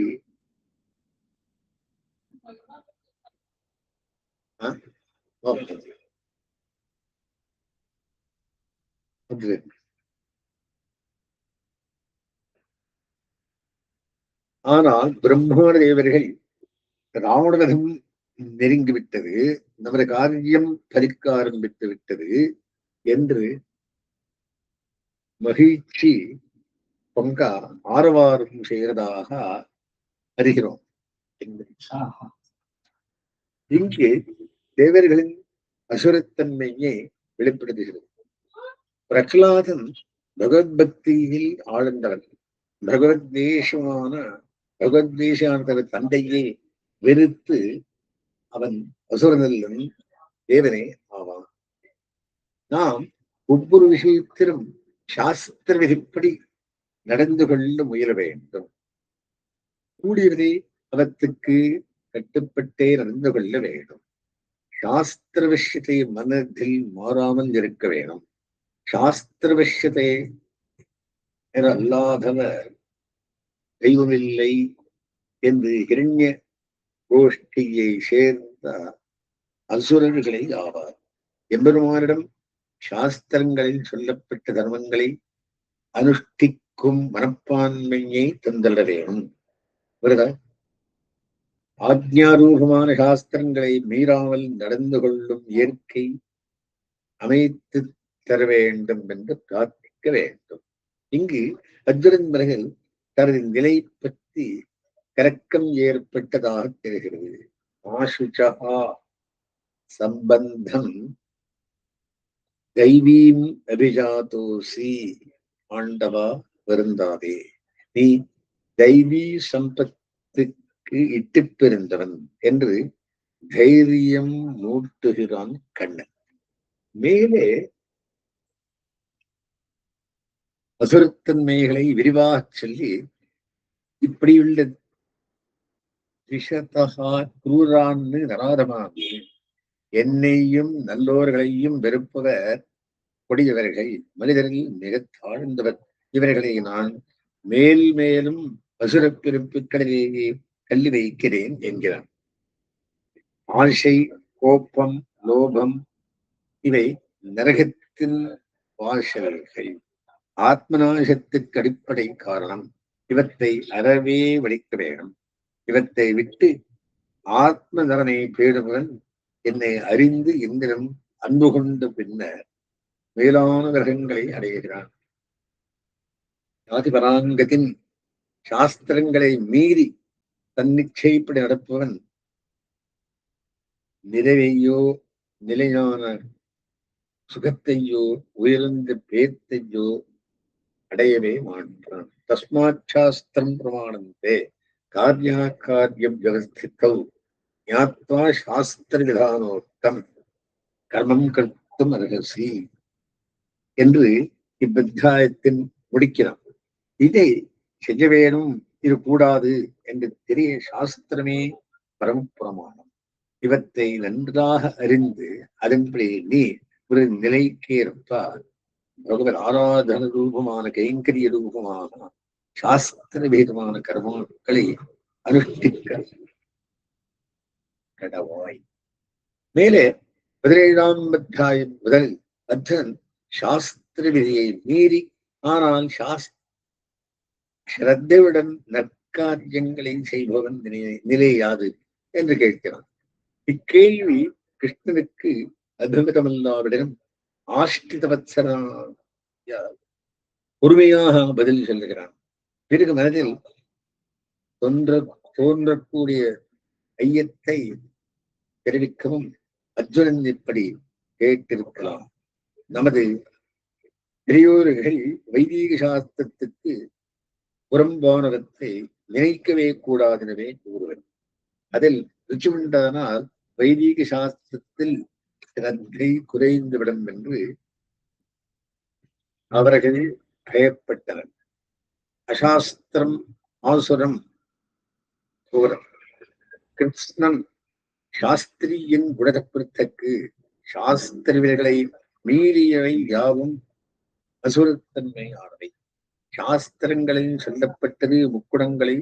ஆனால் பிரம்மாண்ட தேவர்கள் ராவணவதம் நெருங்கிவிட்டது, நமது காரியம் பலிக்க ஆரம்பித்து விட்டது என்று மகிழ்ச்சி பொங்க ஆரவாரம் செய்வதாக அறிகிறோம். இங்கு தேவர்களின் அசுரத்தன்மையை வெளிப்படுத்துகிறது. பிரகலாதன் பகவத்பக்தியில் ஆழ்ந்தவன். பகவத்வேஷமான தந்தையே வெறுத்து அவன் அசுரனல்லன் தேவனே ஆவான். நாம் ஒவ்வொரு விஷயத்திலும் சாஸ்திர விதிப்படி நடந்து கொள்ள முயல வேண்டும். கூடியவரை அவற்றுக்கு கட்டுப்பட்டே நடந்து கொள்ள வேண்டும். சாஸ்திர விஷயத்தை மனதில் மாறாமல் இருக்க வேண்டும். சாஸ்திர விஷயத்தை அல்லாதவர் தெய்வமில்லை என்று இரண்ய கோஷ்டியை சேர்ந்த அசுரர்களை ஆவார். எம்பெருமானிடம் சாஸ்திரங்களில் சொல்லப்பட்ட தர்மங்களை அனுஷ்டிக்கும் மனப்பான்மையை தந்தள்ள வேணும். ஆக்ஞாரூபமான சாஸ்திரங்களை மீறாமல் நடந்து கொள்ளும் இயற்கை அமைத்து தர வேண்டும் என்று பிரார்த்திக்க வேண்டும். இங்கு அர்ஜுனன் பிறகு தனது நிலை பற்றி கலக்கம் ஏற்பட்டதாக தெரிகிறது. ஆசுச்சா சம்பந்தம் தெய்வீம் அபிஜாதோசி, ஆண்டவா வருந்தாதே, நீ தெய்வீ சம்பத்துக்கு இட்டு பெருந்தவன் என்று தைரியம் மூட்டுகிறான் கண்ணன். மேலே அசுரத்தன்மைகளை விரிவாக சொல்லி இப்படியுள்ள விஷதகா குரூரான்னு நராதமாகி என்னையும் நல்லோர்களையும் வெறுப்பவர் கொடியவர்கள், மனிதர்கள் மிக தாழ்ந்தவர், இவர்களை நான் மேல் மேலும் அசுர பிறப்புகளிலேயே தள்ளி வைக்கிறேன் என்கிறான். ஆசை, கோபம், லோபம் இவை நரகத்தின் வாசல்கள், ஆத்மநாசத்துக்கு அடிப்படை காரணம். இவற்றை அறவே வடிக்க வேண்டும். இவற்றை விட்டு ஆத்ம நலனை பேணுவன் என்னை அறிந்து இந்திரன் அன்பு கொண்ட பின்னர் மேலான கிரகங்களை அடைகிறான். ஆதிபராங்கத்தின் சாஸ்திரங்களை மீறி தன்னிச்சைப்படி நடப்பவன் நிறைவையோ நிலையான சுகத்தையோ உயர்ந்த பேத்தையோ அடையவே மாட்டான். தஸ்மாத் சாஸ்திரம் பிரமாணந்தே காரியம் வியவஸ்திதௌ ஞாத்வா சாஸ்திர விதானோக்தம் கர்மம் கர்த்தும் அர்ஹசி என்று இவ்வத்தியாயத்தின் முடிக்கிறான். இதை செய்ய வேணும், இது கூடாது என்று தெரிய சாஸ்திரமே பரமப்பிரமாணம். இவற்றை நன்றாக அறிந்து அதன்படி நீ ஒரு நிலைக்கேற்பால் பகவத் ஆராதன ரூபமான கைங்கரிய ரூபமான சாஸ்திர வேதமான கர்மாக்களை அனுஷ்டிக்க கடவாய். மேலே 17ஆம் அத்தியாயம் முதல் அர்ஜுனன் சாஸ்திர விதியை மீறி ஆனால் ஸ்ரத்தையுடன் நற்காரியங்களை செய்பவன் நிலையாது என்று கேட்கிறான். இக்கேள்வி கிருஷ்ணனுக்கு அபிமதமல்லாவிடம் ஆஷ்டிதவத்சரா பொறுமையாக பதில் சொல்லுகிறான். பிறகு மனதில் தோன்றக்கூடிய ஐயத்தை தெரிவிக்கவும் அர்ஜுனன் இப்படி கேட்டிருக்கலாம். நமது பெரியோர்கள் வைதீக சாஸ்திரத்துக்கு புறம்பானவற்றை நினைக்கவே கூடாதெனவே கூறுவர். அதில் ருச்சி உண்டானால் வைதீக சாஸ்திரத்தில் ஸ்ரத்தை குறைந்துவிடும் என்று அவர்கள் பயப்பட்டனர். அசாஸ்திரம் ஆசுரம் கூறம். கிருஷ்ணன் சாஸ்திரியின் குணதப்பிற்கு சாஸ்திரவியர்களை மீறியவை யாவும் அசுரத்தன்மை ஆனவை. சாஸ்திரங்களில் சொல்லப்பட்டது முக்குணங்களை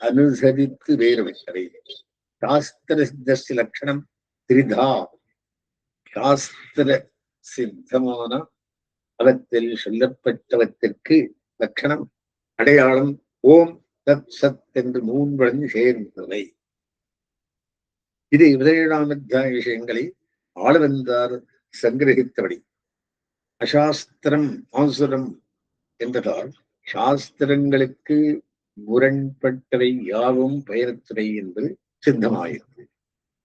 அனுசரித்து வேறுபட்டவை. சாஸ்திர சித்தஸ்ய லட்சணம் திரிதா. சாஸ்திர சித்தமான அவற்றில் சொல்லப்பட்டவற்றிற்கு லட்சணம் அடையாளம் ஓம் தத் சத் என்று 3 சேர்ந்தவை. இது 17ஆம் அத்தியாய விஷயங்களை ஆளவந்தார் சங்கிரகித்தபடி. அசாஸ்திரம் ஆசுரம் என்பதால் சாஸ்திரங்களுக்கு முரண்பட்டவை யாவும் பயனற்றவை என்பது சித்தமாயிருந்தது.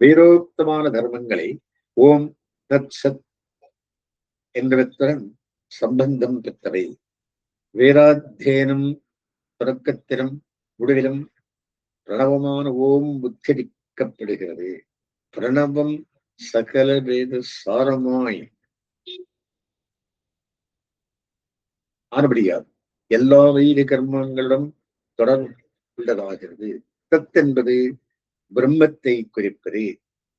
வேரோக்தமான தர்மங்களை ஓம் தத் சத் என்பவற்றுடன் சம்பந்தம் பெற்றவை. வேதாத்தியனம் தொடக்கத்திலும் முடிவிலும் பிரணவமான ஓம் உச்சரிக்கப்படுகிறது. பிரணவம் சகல வேத சாரமாய் ஆனபடியால் எல்லா வைதிக கர்மங்களுடன் தொடர் உள்ளதாகிறது. தத் என்பது பிரம்மத்தை குறிப்பது.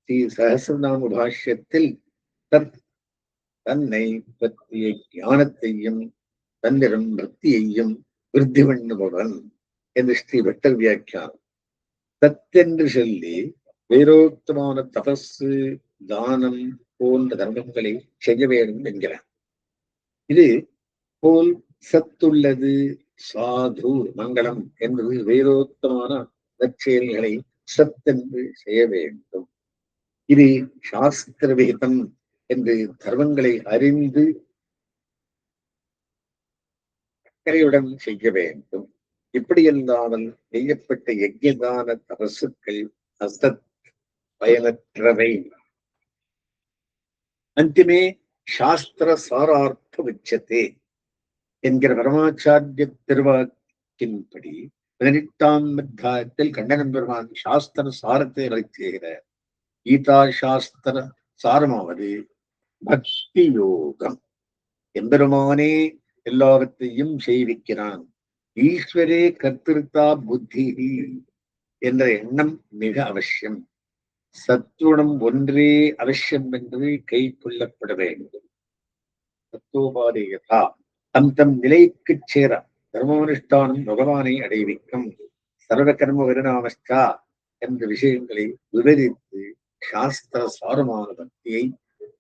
ஸ்ரீ சஹஸ்ரநாம பாஷ்யத்தில் தத் தன்னை பற்றிய ஞானத்தையும் தன்னிடம் பக்தியையும் விருத்தி பண்ணுபவன் என்று ஸ்ரீ பட்டர் வியாக்கியானம். தத்தென்று சொல்லி வேரோக்தமான தபசு தானம் போன்ற தர்மங்களை செய்ய வேண்டும் என்கிறார். இது போல் சத்துள்ளது சாது மங்களம் என்பது வேரோக்தமான நற்செயல்களை சத்தென்று செய்ய வேண்டும். இது சாஸ்திர விகிதம் என்று தர்மங்களை அறிந்து அக்கறையுடன் செய்ய வேண்டும். இப்படியல்லாமல் செய்யப்பட்ட யஜ்யதான தபசுக்கள் அசத் பயனற்றவை. அந்திமே சாஸ்திர சாரார்த்த உச்சத்தே என்கிற பரமாச்சாரிய திருவாக்கின்படி 18ஆம் அத்தியாயத்தில் கண்ணன் பெருமான் சாஸ்திர சாரத்தை செய்கிறார். கீதா சாஸ்திர சாரமாவது பக்தி யோகம். எம்பெருமானே எல்லாவற்றையும் செய்விக்கிறான். ஈஸ்வரே கர்த்திருத்தா புத்தி என்ற எண்ணம் மிக அவசியம். சத்துவம் ஒன்றே அவசியம் என்று கை கொள்ளப்பட வேண்டும். சத்தோபாதேயதா தம் தம் நிலைக்கு சேர தர்மானுஷ்டானம் பகவானை அடைவிக்கும். சர்வ கர்ம வருணாமஸ்டா என்ற விஷயங்களை விவரித்து சாஸ்திர சாரமான பக்தியை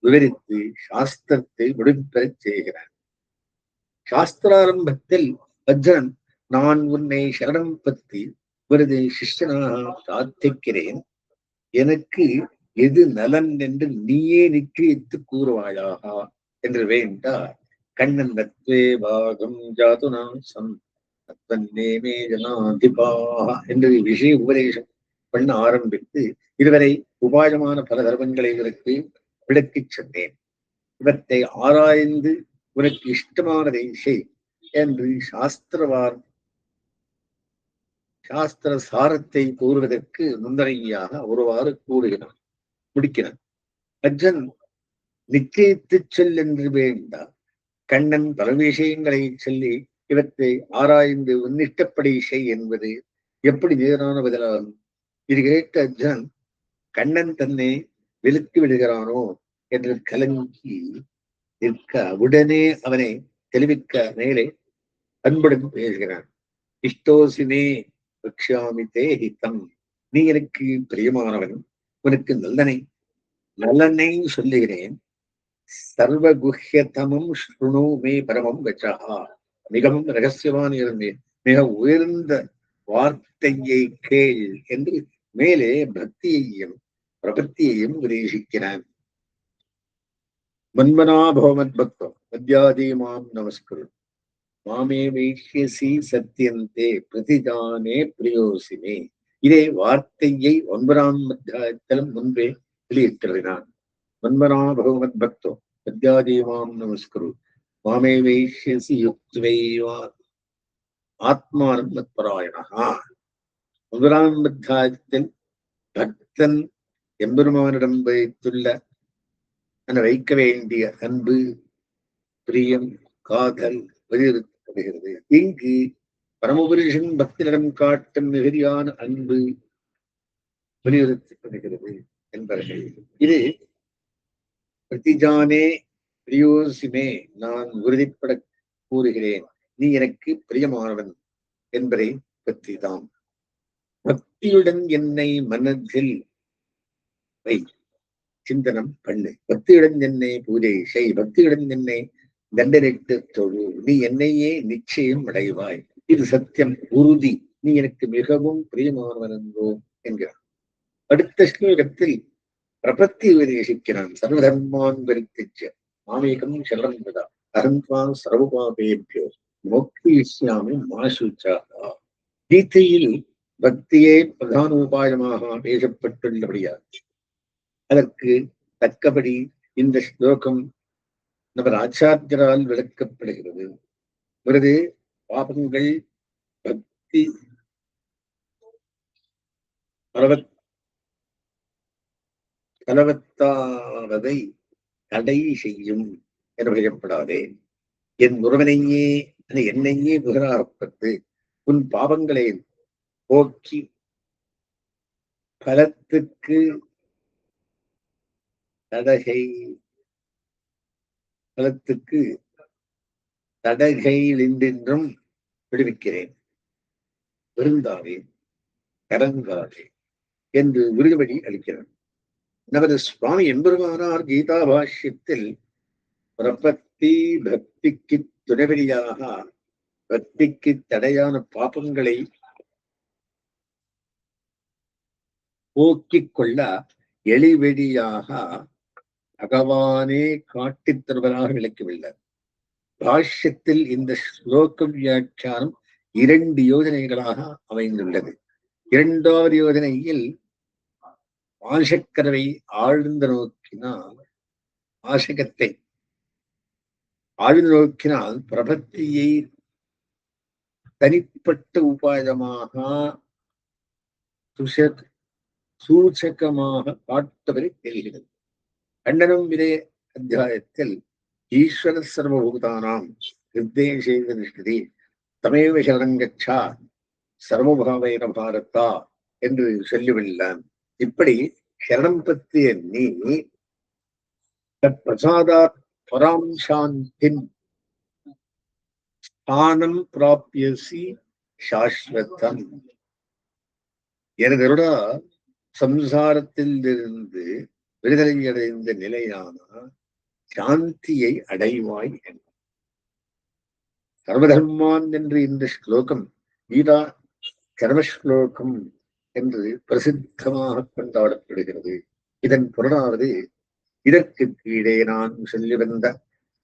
விவரித்து சாஸ்திரத்தை முடிப்பெறச் செய்கிறார். சாஸ்திராரம்பத்தில் அர்ஜுனன் நான் உன்னை சரணம் பற்றி உனது சிஷ்யனாக பிரார்த்திக்கிறேன். எனக்கு எது நலன் என்று நீயே நிச்சயித்து கூறுவாயாக என்று வேண்டார். கண்ணன் தத்வே பாகம் ஜாதுநாசம் தத்வன்னேமே ஜனாதிபாக என்று விஷய உபதேசம் பண்ண ஆரம்பித்து இதுவரை உபாயமான பல தர்மங்களை இவருக்கு விளக்கிச் சொன்னேன். இவற்றை ஆராய்ந்து உனக்கு இஷ்டமானதை செய் என்று சாஸ்திர சாரத்தை கூறுவதற்கு முன்னரையாக ஒருவாறு கூறுகிறான், முடிக்கிறான். அர்ஜுன் நிச்சயித்து சொல் என்று வேண்டாம். கண்ணன் பல விஷயங்களை சொல்லி இவற்றை ஆராய்ந்து உன்னிஷ்டப்படி செய் என்பது எப்படி நேரான பதிலாகும்? இது கேட்ட அர்ஜுனன் கண்ணன் தன்னை வெளுத்து விடுகிறானோ என்று கலங்கி நிற்க உடனே அவனை தெளிவிக்க மேலே அன்புடன் பேசுகிறான். இஷ்டோசிமே பக்ஷாமி தே ஹிதம். நீ எனக்கு பிரியமானவன், உனக்கு நல்லனை சொல்லுகிறேன். சர்வ குஹ்யதமம் ஸ்ருணு மே பரமம் கச்சா. மிகவும் ரகசியமான இருந்தேன், மிக உயர்ந்த வார்த்தையை கேள் என்று மேலே பக்தியையும் பிரபத்தியையும் உபதேசிக்கிறான். மன்மனா பவமத் பக்தம் மத்யாதீமாம் நமஸ்குரு மாமே வைஷ்யசி சத்தியந்தே பிரதிஜானே பிரியோசினே. இதே வார்த்தையை 9ஆம் அத்தியாயத்திலும் முன்பே வெளியிட்டிருந்தான். மன்மனா பகவத் பக்தோ மத்யாதீமாம் நமஸ்குரு மாமே வைஷ்யசி யுக்த்வைவா ஆத்மானம் மத்பராயணா. 9ஆம் அத்தியாயத்தில் பக்தன் எம்பெருமானிடம் வைக்க வேண்டிய அன்பு, பிரியம், காதல் வலியுறுத்தப்படுகிறது. இங்கு பரமபுருஷன் பக்தனிடம் காட்டும் மிகுதியான அன்பு வலியுறுத்தப்படுகிறது என்பார்கள். இது பிரதிஜானே பிரியோசிமே, நான் உறுதிப்பட கூறுகிறேன், நீ எனக்கு பிரியமானவன் என்பதை பற்றிதான். பக்தியுடன் என்னை மனதில் வை, சிந்தனம் பண்ணு. பக்தியுடன் என்னை பூஜை செய், பக்தியுடன் என்னை தண்டனிட்டு தொழு, நீ என்னையே நிச்சயம் அடைவாய். இது சத்தியம், உறுதி. நீ எனக்கு மிகவும் பிரியமானவன் என்றோ என்கிறான். அடுத்த ஸ்லோகத்தில் பிரபத்தி உபதேசிக்கிறான். சர்வதர்மான் பரித்தியஜ்ய மாமேகம் சரணம் வத அகந்த்வான் சர்வபாபேபியோ மோக்ஷயிஷ்யாமி மா சுச்சாஹ. கீதையில் பக்தியே பிரதான உபாயமாக பேசப்பட்டுள்ளபடியால் அதற்கு தக்கபடி இந்த ஸ்லோகம் நமது ஆச்சாரியரால் விளக்கப்படுகிறது. இவரது பாபங்கள் பக்தி பலவத்தாவதை தடை செய்யும் என பயப்படாதே. என் ஒருவனையே என்னையே புகழாகப்பட்டு உன் பாவங்களை போக்கி பலத்துக்கு தடகையிலின்றும் விடுவிக்கிறேன். வருந்தாதே, கலங்காதே என்று உறுதிபடி அளிக்கிறார். நமது சுவாமி எம்பெருமானார் கீதா பாஷ்யத்தில் பிரபத்தி பக்திக்கு துணைவரியாக பக்திக்கு தடையான பாபங்களை போக்கிக் கொள்ள எளிவெளியாக பகவானே காட்டித் தருவதாக விளக்கவில்லை. பாஷ்யத்தில் இந்த ஸ்லோக வியாக்கியானம் 2 யோஜனைகளாக அமைந்துள்ளது. 2வது யோஜனையில் வாசக்கரவை ஆழ்ந்து நோக்கினால், வாசகத்தை ஆழ்ந்து நோக்கினால் பிரபத்தியை தனிப்பட்ட உபாயமாக சூச்சகமாக காட்டுவதை தெரிகிறது. கண்டனம் இதே அத்தியாயத்தில் ஈஸ்வர சர்வபூதானாம் நிர்தேசேன நிஷ்டதி தமேவ சரணங்கச்சா சர்வபாவேன பாரதா என்று சொல்லிவிடலாம். இப்படி சரணம் பற்றிய நீ பிரசாதாத் பராம் சாந்தின் ஸ்தானம் பிராப்யசி சாஸ்வதம். எனதருடா சம்சாரத்தில் இருந்து விடுதலை அடைந்த நிலையான சாந்தியை அடைவாய் என்ற சர்வதர்மான் என்று இந்த ஸ்லோகம் கீதா கர்மஸ்லோகம் என்று பிரசித்தமாக கொண்டாடப்படுகிறது. இதன் பொருளாவது, இதற்கு கீழே நான் சொல்லி வந்த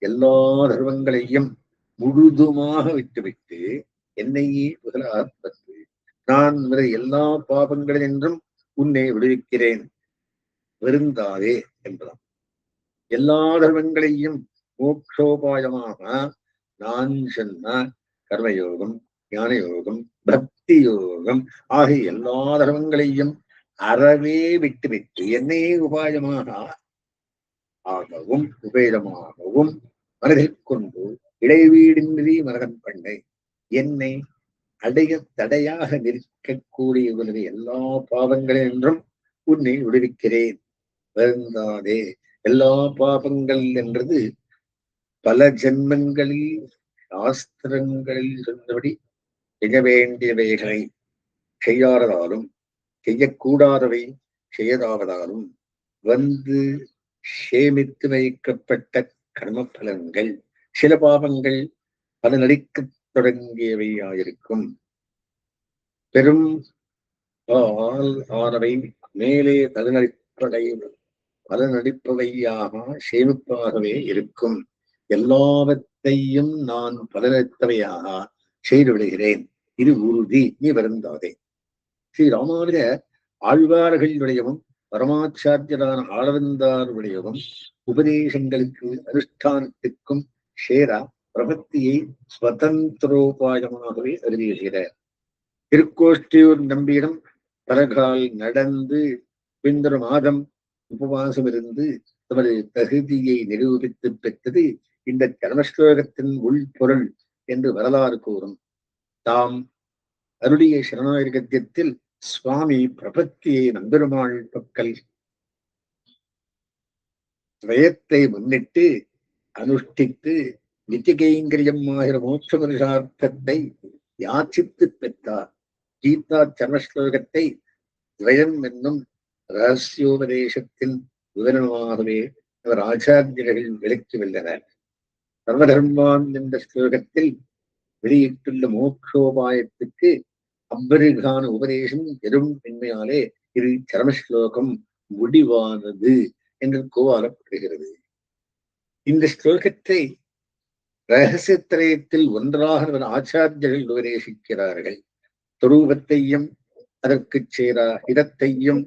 எல்லா தர்மங்களையும் முழுதுமாக விட்டுவிட்டு என்னையே முதலாக பற்று. நான் எல்லா பாபங்களினின்றும் உன்னை விடுவிக்கிறேன், வருந்தாதே என்பதாம். எல்லா தர்மங்களையும் மோட்சோபாயமாக நான் சொன்ன கர்மயோகம், ஞான யோகம், பக்தி யோகம் ஆகிய எல்லா தர்மங்களையும் அறவே விட்டுவிட்டு என்னையே உபாயமாக ஆகவும் உபேதமாகவும் மனதில் கொண்டு இடைவீடின்றி மனதன் பண்ணை என்னை அடைய தடையாக நிற்கக்கூடிய எல்லா பாவங்களினின்றும் உன்னை விடுவிக்கிறேன், வருந்தாதே. எல்லா பாபங்கள் என்றது பல ஜென்மங்களில் சாஸ்திரங்களில் சொன்னபடி செய்ய வேண்டியவைகளை செய்யாததாலும் செய்யக்கூடாதவை செய்யதாவதாலும் வந்து சேமித்து வைக்கப்பட்ட கர்ம பலன்கள். சில பாவங்கள் பலனளிக்க தொடங்கியவையாயிருக்கும். பெரும் ஆனவை மேலே பலனளிப்பவையாக சேமிப்பாகவே இருக்கும். எல்லாவற்றையும் நான் பலனளித்தவையாக செய்து விடுகிறேன், இது உறுதி, நீ வருந்தாதே. ஸ்ரீ ராமானுஜ ஆழ்வார்களுடையவும் பரமாச்சாரியரான ஆளவந்தாருடையவும் உபதேசங்களுக்கு அனுஷ்டானத்திற்கும் சேரா பிரபத்தியை சுதந்திரோபாயமாகவே அருளியிருக்கிறார். திருக்கோஷ்டியூர் நம்பியிடம் பலகால் நடந்து பின்தொரு மாதம் உபவாசம் இருந்து தமது தகுதியை நிரூபித்து பெற்றது இந்த கர்மஸ்லோகத்தின் உள்பொருள் என்று வரலாறு கூறும். தாம் அருளிய சரணாகதி கத்தியத்தில் சுவாமி பிரபத்தியை நம்பெருமாள் பக்கல் துவயத்தை முன்னிட்டு அனுஷ்டித்து நித்தியகைங்கரியம் ஆகிற மோட்ச புருஷார்த்தத்தை யாச்சித்து பெற்றார். கீதா சர்மஸ்லோகத்தை துவயம் என்னும் ரகசியோபதேசத்தின் விவரணமாகவே அவர் ஆச்சாரியர்கள் விளக்கி வெல்லனர். சர்வதர்மான் என்ற ஸ்லோகத்தில் வெளியிட்டுள்ள மோட்சோபாயத்துக்கு அவ்வருகான உபதேசம் பெரும் மென்மையாலே இது சர்மஸ்லோகம் முடிவானது என்று கூறப்படுகிறது. இந்த ஸ்லோகத்தை ரகசியத்திரயத்தில் ஒன்றாக ஆச்சாரியர்கள் உபதேசிக்கிறார்கள். துரூபத்தையும் அதற்கு சேரா இடத்தையும்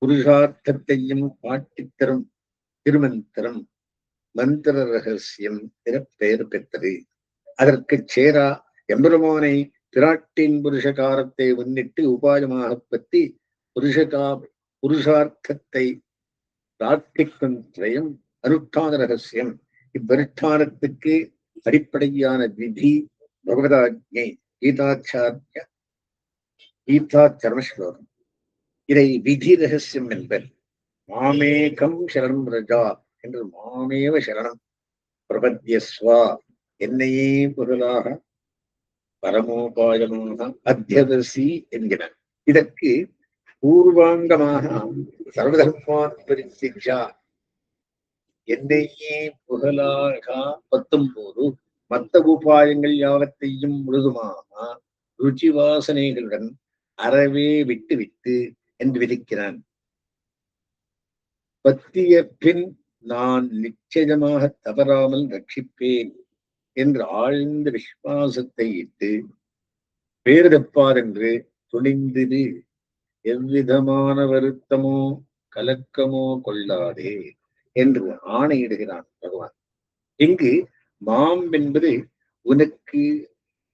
புருஷார்த்தத்தையும் காட்டித்தரும் திருமந்திரம் மந்திர ரகசியம் என பெயர் பெற்றது. அதற்கு சேரா எம்பெருமானை பிராட்டின் புருஷகாரத்தை முன்னிட்டு உபாயமாக பற்றி புருஷார்த்தத்தை பிரார்த்திக்கும் திரயம் அனுஷ்டான ரகசியம். இவ்வனுஷ்டானத்துக்கு அடிப்படையான விதி பகவதாஜ்ஞை கீதா சர்மஸ்லோகம். இதை விதி ரகசியம் என்பர். மாமேகம் சரணம் ரஜா என்று மாமேவ சரணம் பிரபத்யஸ்வா என்னையே பொருளாக பரமோபாயமாக அத்தியவசி என்கிறார். இதற்கு பூர்வாங்கமாக சர்வதர்மான் பரிசிக்ஷா என்னையே புகழாக பத்தும் போது மத்த உபாயங்கள் யாவத்தையும் முழுதுமாக ருச்சி வாசனைகளுடன் அறவே விட்டு என்று விதிக்கிறான். பத்திய பின் நான் நிச்சயமாக தவறாமல் ரட்சிப்பேன் என்று ஆழ்ந்த விசுவாசத்தை இட்டு பேறு தப்பார் என்று துணிந்திரு, எவ்விதமான வருத்தமோ கலக்கமோ கொள்ளாதே என்று ஆணையிடுகிறான் பகவான். இங்கு மாம் என்பது உனக்கு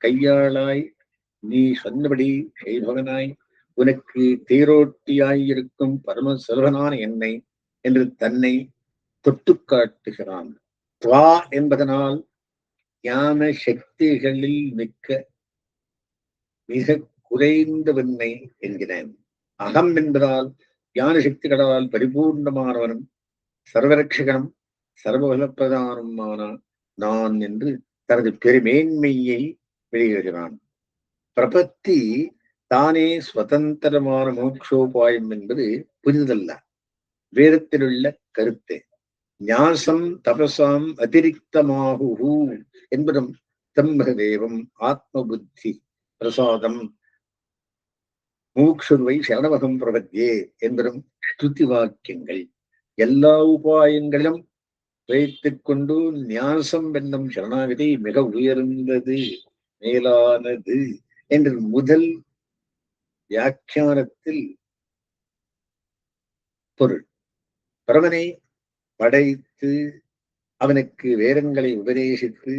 கையாளாய் நீ சொன்னபடி செய்பவனாய் உனக்கு தேரோட்டியாய் இருக்கும் பரம செல்வனான என்னை என்று தன்னை தொட்டு காட்டுகிறான். துவா என்பதனால் ஞான சக்திகளில் மிக குறைந்தவன்மை என்கிறேன். அகம் என்பதால் ஞான சக்திகளால் பரிபூர்ணமானவனும் சர்வரட்சகனும் சர்வபலப்பிரதானமான நான் என்று தனது பெருமேன்மையை வெளியிடுகிறான். பிரபத்தி தானே சுதந்திரமான மோட்சோபாயம் என்பது புரிதல்ல, வேதத்திலுள்ள கருத்து. ஞாசம் தபசாம் அதிரிக்தமாகு என்பதும் தம்மகதேவம் ஆத்ம புத்தி பிரசாதம் மூக்ஷுவை சரணவகம் பிரபத்தியே என்பதும் ஸ்துதி வாக்கியங்கள். எல்லா உபாயங்களிலும் வைத்துக் கொண்டு ஞாசம் என்னும் சரணாகதி மிக உயர்ந்தது, மேலானது என்று முதல் வியாக்கியானத்தில் பொருள். பரமனை படைத்து அவனுக்கு வேதங்களை உபதேசித்து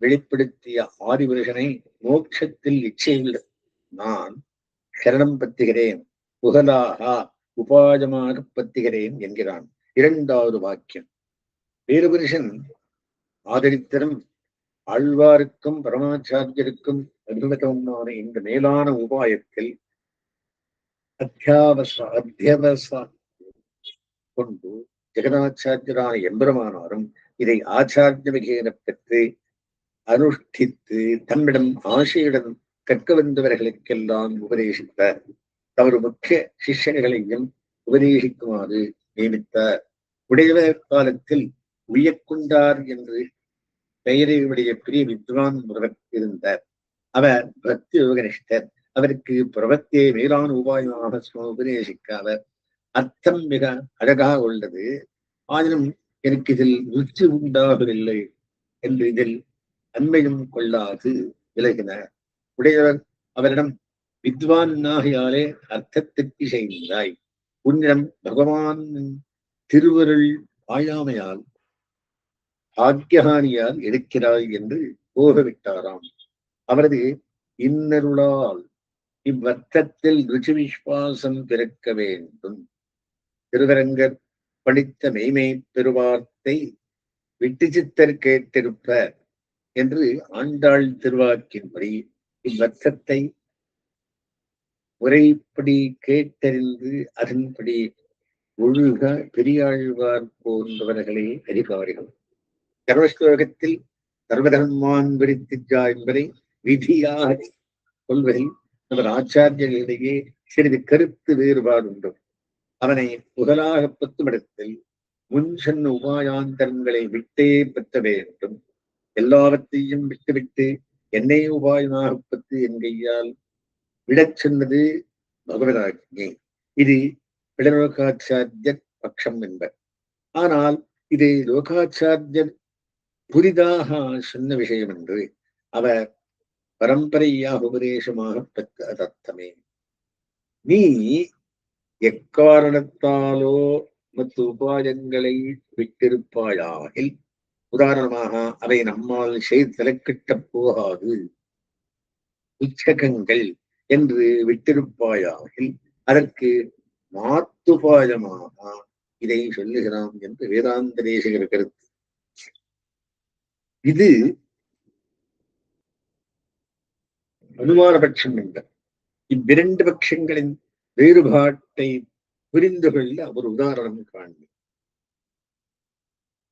வெளிப்படுத்திய ஆதிபுருஷனை மோட்சத்தில் இச்சையில் நான் சரணம் பத்துகிறேன், புகழாகா உபாயமாக பத்துகிறேன் என்கிறான். இரண்டாவது வாக்கியம். வேறுபுருஷன் ஆதரித்தரும் ஆழ்வாருக்கும் பரமாச்சாரியருக்கும் அபிமதமான இந்த மேலான உபாயத்தில் அத்தியாவச கொண்டு ஜெகதாச்சாரியரான எம்பெருமானாரும் இதை ஆச்சாரிய வகையென பெற்று அனுஷ்டித்து தம்மிடம் ஆசையுடன் கற்க வந்தவர்களுக்கெல்லாம் உபதேசித்தார். தமது முக்கிய சிஷ்யர்களையும் உபதேசிக்குமாறு நியமித்தார். உடையவர் காலத்தில் உய்யக்குண்டார் என்று பெயரையுடைய பெரிய வித்வான் ஒருவர் இருந்தார். அவர் பக்தி யோகனிஷ்டர். அவருக்கு பிரபத்தியை மேலான உபாயமாக உபதேசிக்க அவர் அர்த்தம் மிக அழகாக உள்ளது, ஆயினும் எனக்கு இதில் ருச்சி உண்டாகவில்லை என்று இதில் அண்மையும் கொள்ளாது விலகினார். உடையவர் அவரிடம், வித்வான் ஆகையாலே அர்த்தத்திற்கு செய்தாய், உன்னிடம் பகவான் திருவருள் ஆயாமையால் ஆக்கியகானியால் எடுக்கிறாய் என்று போகவிட்டாராம். அவரது இன்னருளால் இவ்வர்த்தத்தில் ருச்சி விஸ்வாசம் பிறக்க வேண்டும். திருவரங்கர் படித்த மெய்மை பெருவார்த்தை விட்டு சித்தர் கேட்டிருப்பர் என்று ஆண்டாள் திருவாக்கின்படி இவ்வர்த்தத்தை முறைப்படி கேட்டறிந்து அதன்படி ஒழுக பெரியாழ்வார் போன்றவர்களே அதிகாரிகள். சர்வஸ்லோகத்தில் சர்வதர்மான் விரித்திஜா என்பதை விதியாக கொள்வதில் நமது ஆச்சாரியர்களிடையே சிறிது கருத்து வேறுபாடு உண்டு. அவனை புகழாக பத்துமிடத்தில் முன் சொன்ன உபாயாந்தரங்களை விட்டே பற்ற வேண்டும். எல்லாவற்றையும் விட்டுவிட்டு என்னை உபாயமாக பத்து என் கையால் விடச் சொன்னது பகவதாஜ்ஞை. இது இடலோகாச்சாரியர் பட்சம் என்பர். ஆனால் இது லோகாச்சாரியர் புதிதாக சொன்ன விஷயம் என்று அவர் பரம்பரையாக உபதேசமாக பெற்ற அதர்த்தமே. நீ எக்காரணத்தாலோ மற்ற உபாயங்களை விட்டிருப்பாயாகில், உதாரணமாக அவை நம்மால் செய்தலக்கிட்ட போகாது உச்சகங்கள் என்று விட்டிருப்பாயாகில் அதற்கு மாத்துபாயமாக இதை சொல்லுகிறான் என்று வேதாந்த தேசிகர் கருத்து. இது அனுமான பட்சம் என்பர். இவ்விரண்டு பட்சங்களின் வேறுபாட்டை புரிந்து கொள்ள ஒரு உதாரணம் காண்போம்.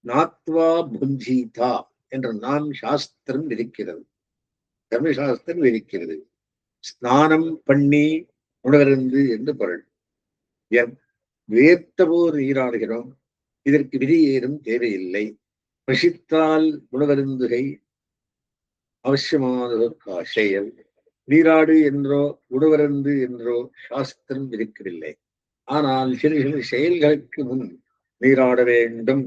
நாத்வா புஞ்சீதா என்ற நாம் சாஸ்திரம் இருக்கிறது, தர்மசாஸ்திரம் இருக்கிறது. ஸ்நானம் பண்ணி உணவருந்து என்று பொருள். வேர்த்தபோர் நீராடுகிறோம், இதற்கு விதி ஏதும் தேவையில்லை. பசித்தால் உணவருந்துகை அவசியமானதற்கு ஆசையல். நீராடு என்றோ உணவருந்து என்றோ சாஸ்திரம் இருக்கவில்லை. ஆனால் சில செயல்களுக்கு முன் நீராட வேண்டும்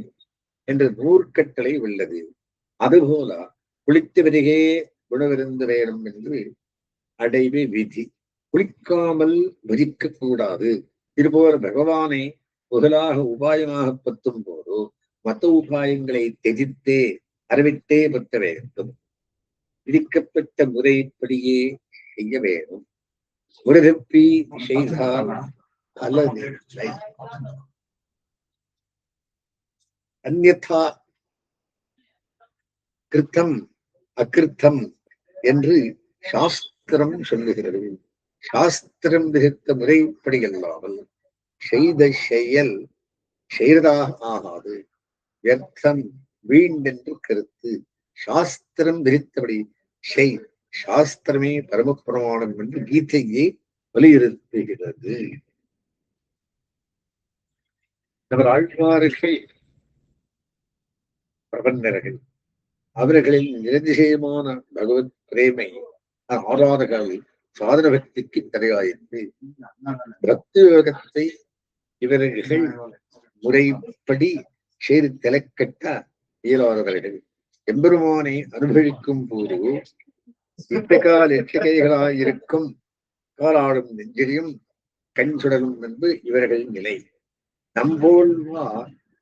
என்று நூற்கட்டளை உள்ளது. அதுபோல குளித்த பிறகே உணவிருந்து வேணும் என்று அடைவு விதி. குளிக்காமல் பஜிக்க கூடாது. இதுபோல பகவானை புகழாக உபாயமாக பற்றும் போதோ மற்ற உபாயங்களை தெஜித்தே அறிவித்தே பற்ற வேண்டும். விதிக்கப்பட்ட முறைப்படியே செய்ய வேண்டும். முறைதப்பி செய்தால் அல்லதில்லை. அந்யதா கிருத்தம் அகிருத்தம் என்று சாஸ்திரம் சொல்லுகிறது. சாஸ்திரம் விதித்த முறைப்படி அல்லாமல் செய்த செயல் செய்ததாக ஆகாது, வியர்த்தம், வீண்டென்று கருத்து. சாஸ்திரம் விதித்தபடி செய். சாஸ்திரமே பரமபிரமாணம் என்று கீதையை வலியுறுத்துகிறது. நமது ஆழ்வார்கள் பிரபந்தர்கள் அவர்களின் நிரதிசயமான பகவத் பிரேமை ஆராதகர்கள் சாதன பக்திக்கு தடையாயிற்று. பக்தி யோகத்தை இவர்கள் முறைப்படி செய்து தலைக்கட்ட இயலாதவர்கள் எம்பெருமானை அனுபவிக்கும் போது இத்தகால் எச்சகைகளாயிருக்கும் காலாடும் நெஞ்சிலையும் கண் சுடரும் என்பது இவர்கள் நிலை. நம்போல்வா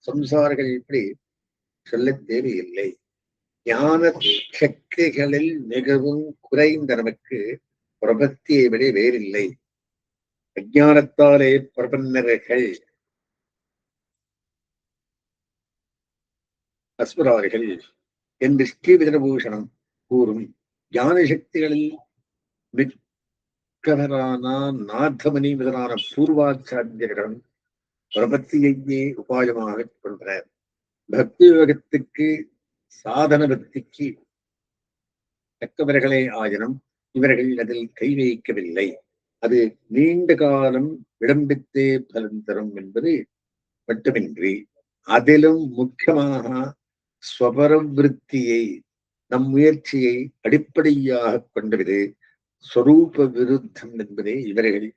சம்சாரிகள் இப்படி சொல்ல தேவையில்லை. ஞான சக்திகளில் மிகவும் குறைந்த நமக்கு பிரபத்தியை விட வேறில்லை. அஞ்ஞானத்தாலே பிரபன்னர்கள் அஸ்வரார்கள் என்று ஸ்ரீவிதரபூஷணம் கூறும் ஞான சக்திகளில் மிக்கவரான நாதமணி முதலான பூர்வாச்சாரியர்களும் பிரபத்தியையே உபாயமாக கொண்டனர். பக்தி யோகத்துக்கு சாதன பக்திக்கு தக்கவர்களே ஆயினும் இவர்கள் அதில் கை வைக்கவில்லை. அது நீண்ட காலம் விளம்பித்தே பலன் தரும் என்பது மட்டுமின்றி அதிலும் முக்கியமாக ஸ்வபரவிருத்தியை நம் முயற்சியை அடிப்படையாக கொண்டது ஸ்வரூப விருத்தம் என்பதே இவர்கள்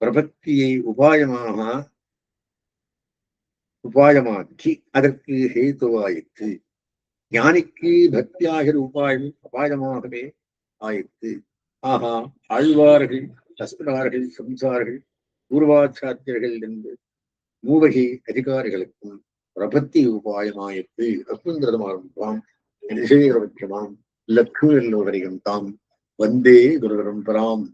பிரபத்தியை உபாயமாக்கி அதற்கு ஹேதுவாயிற்று. ஞானிக்கு பக்தியாகிற உபாயம் உபாயமாகவே ஆயிற்று. ஆகா, ஆழ்வார்கள், அஸ்வரார்கள், சம்சார்கள், பூர்வாச்சாரியர்கள் என்று மூவகை அதிகாரிகளுக்கும் பிரபத்தி உபாயமாயிற்று. அற்புதமாம் நிஷேகரபட்சமாம் லக்கு எல்லோரையும் தாம் வந்தே குருவரம் பராம்.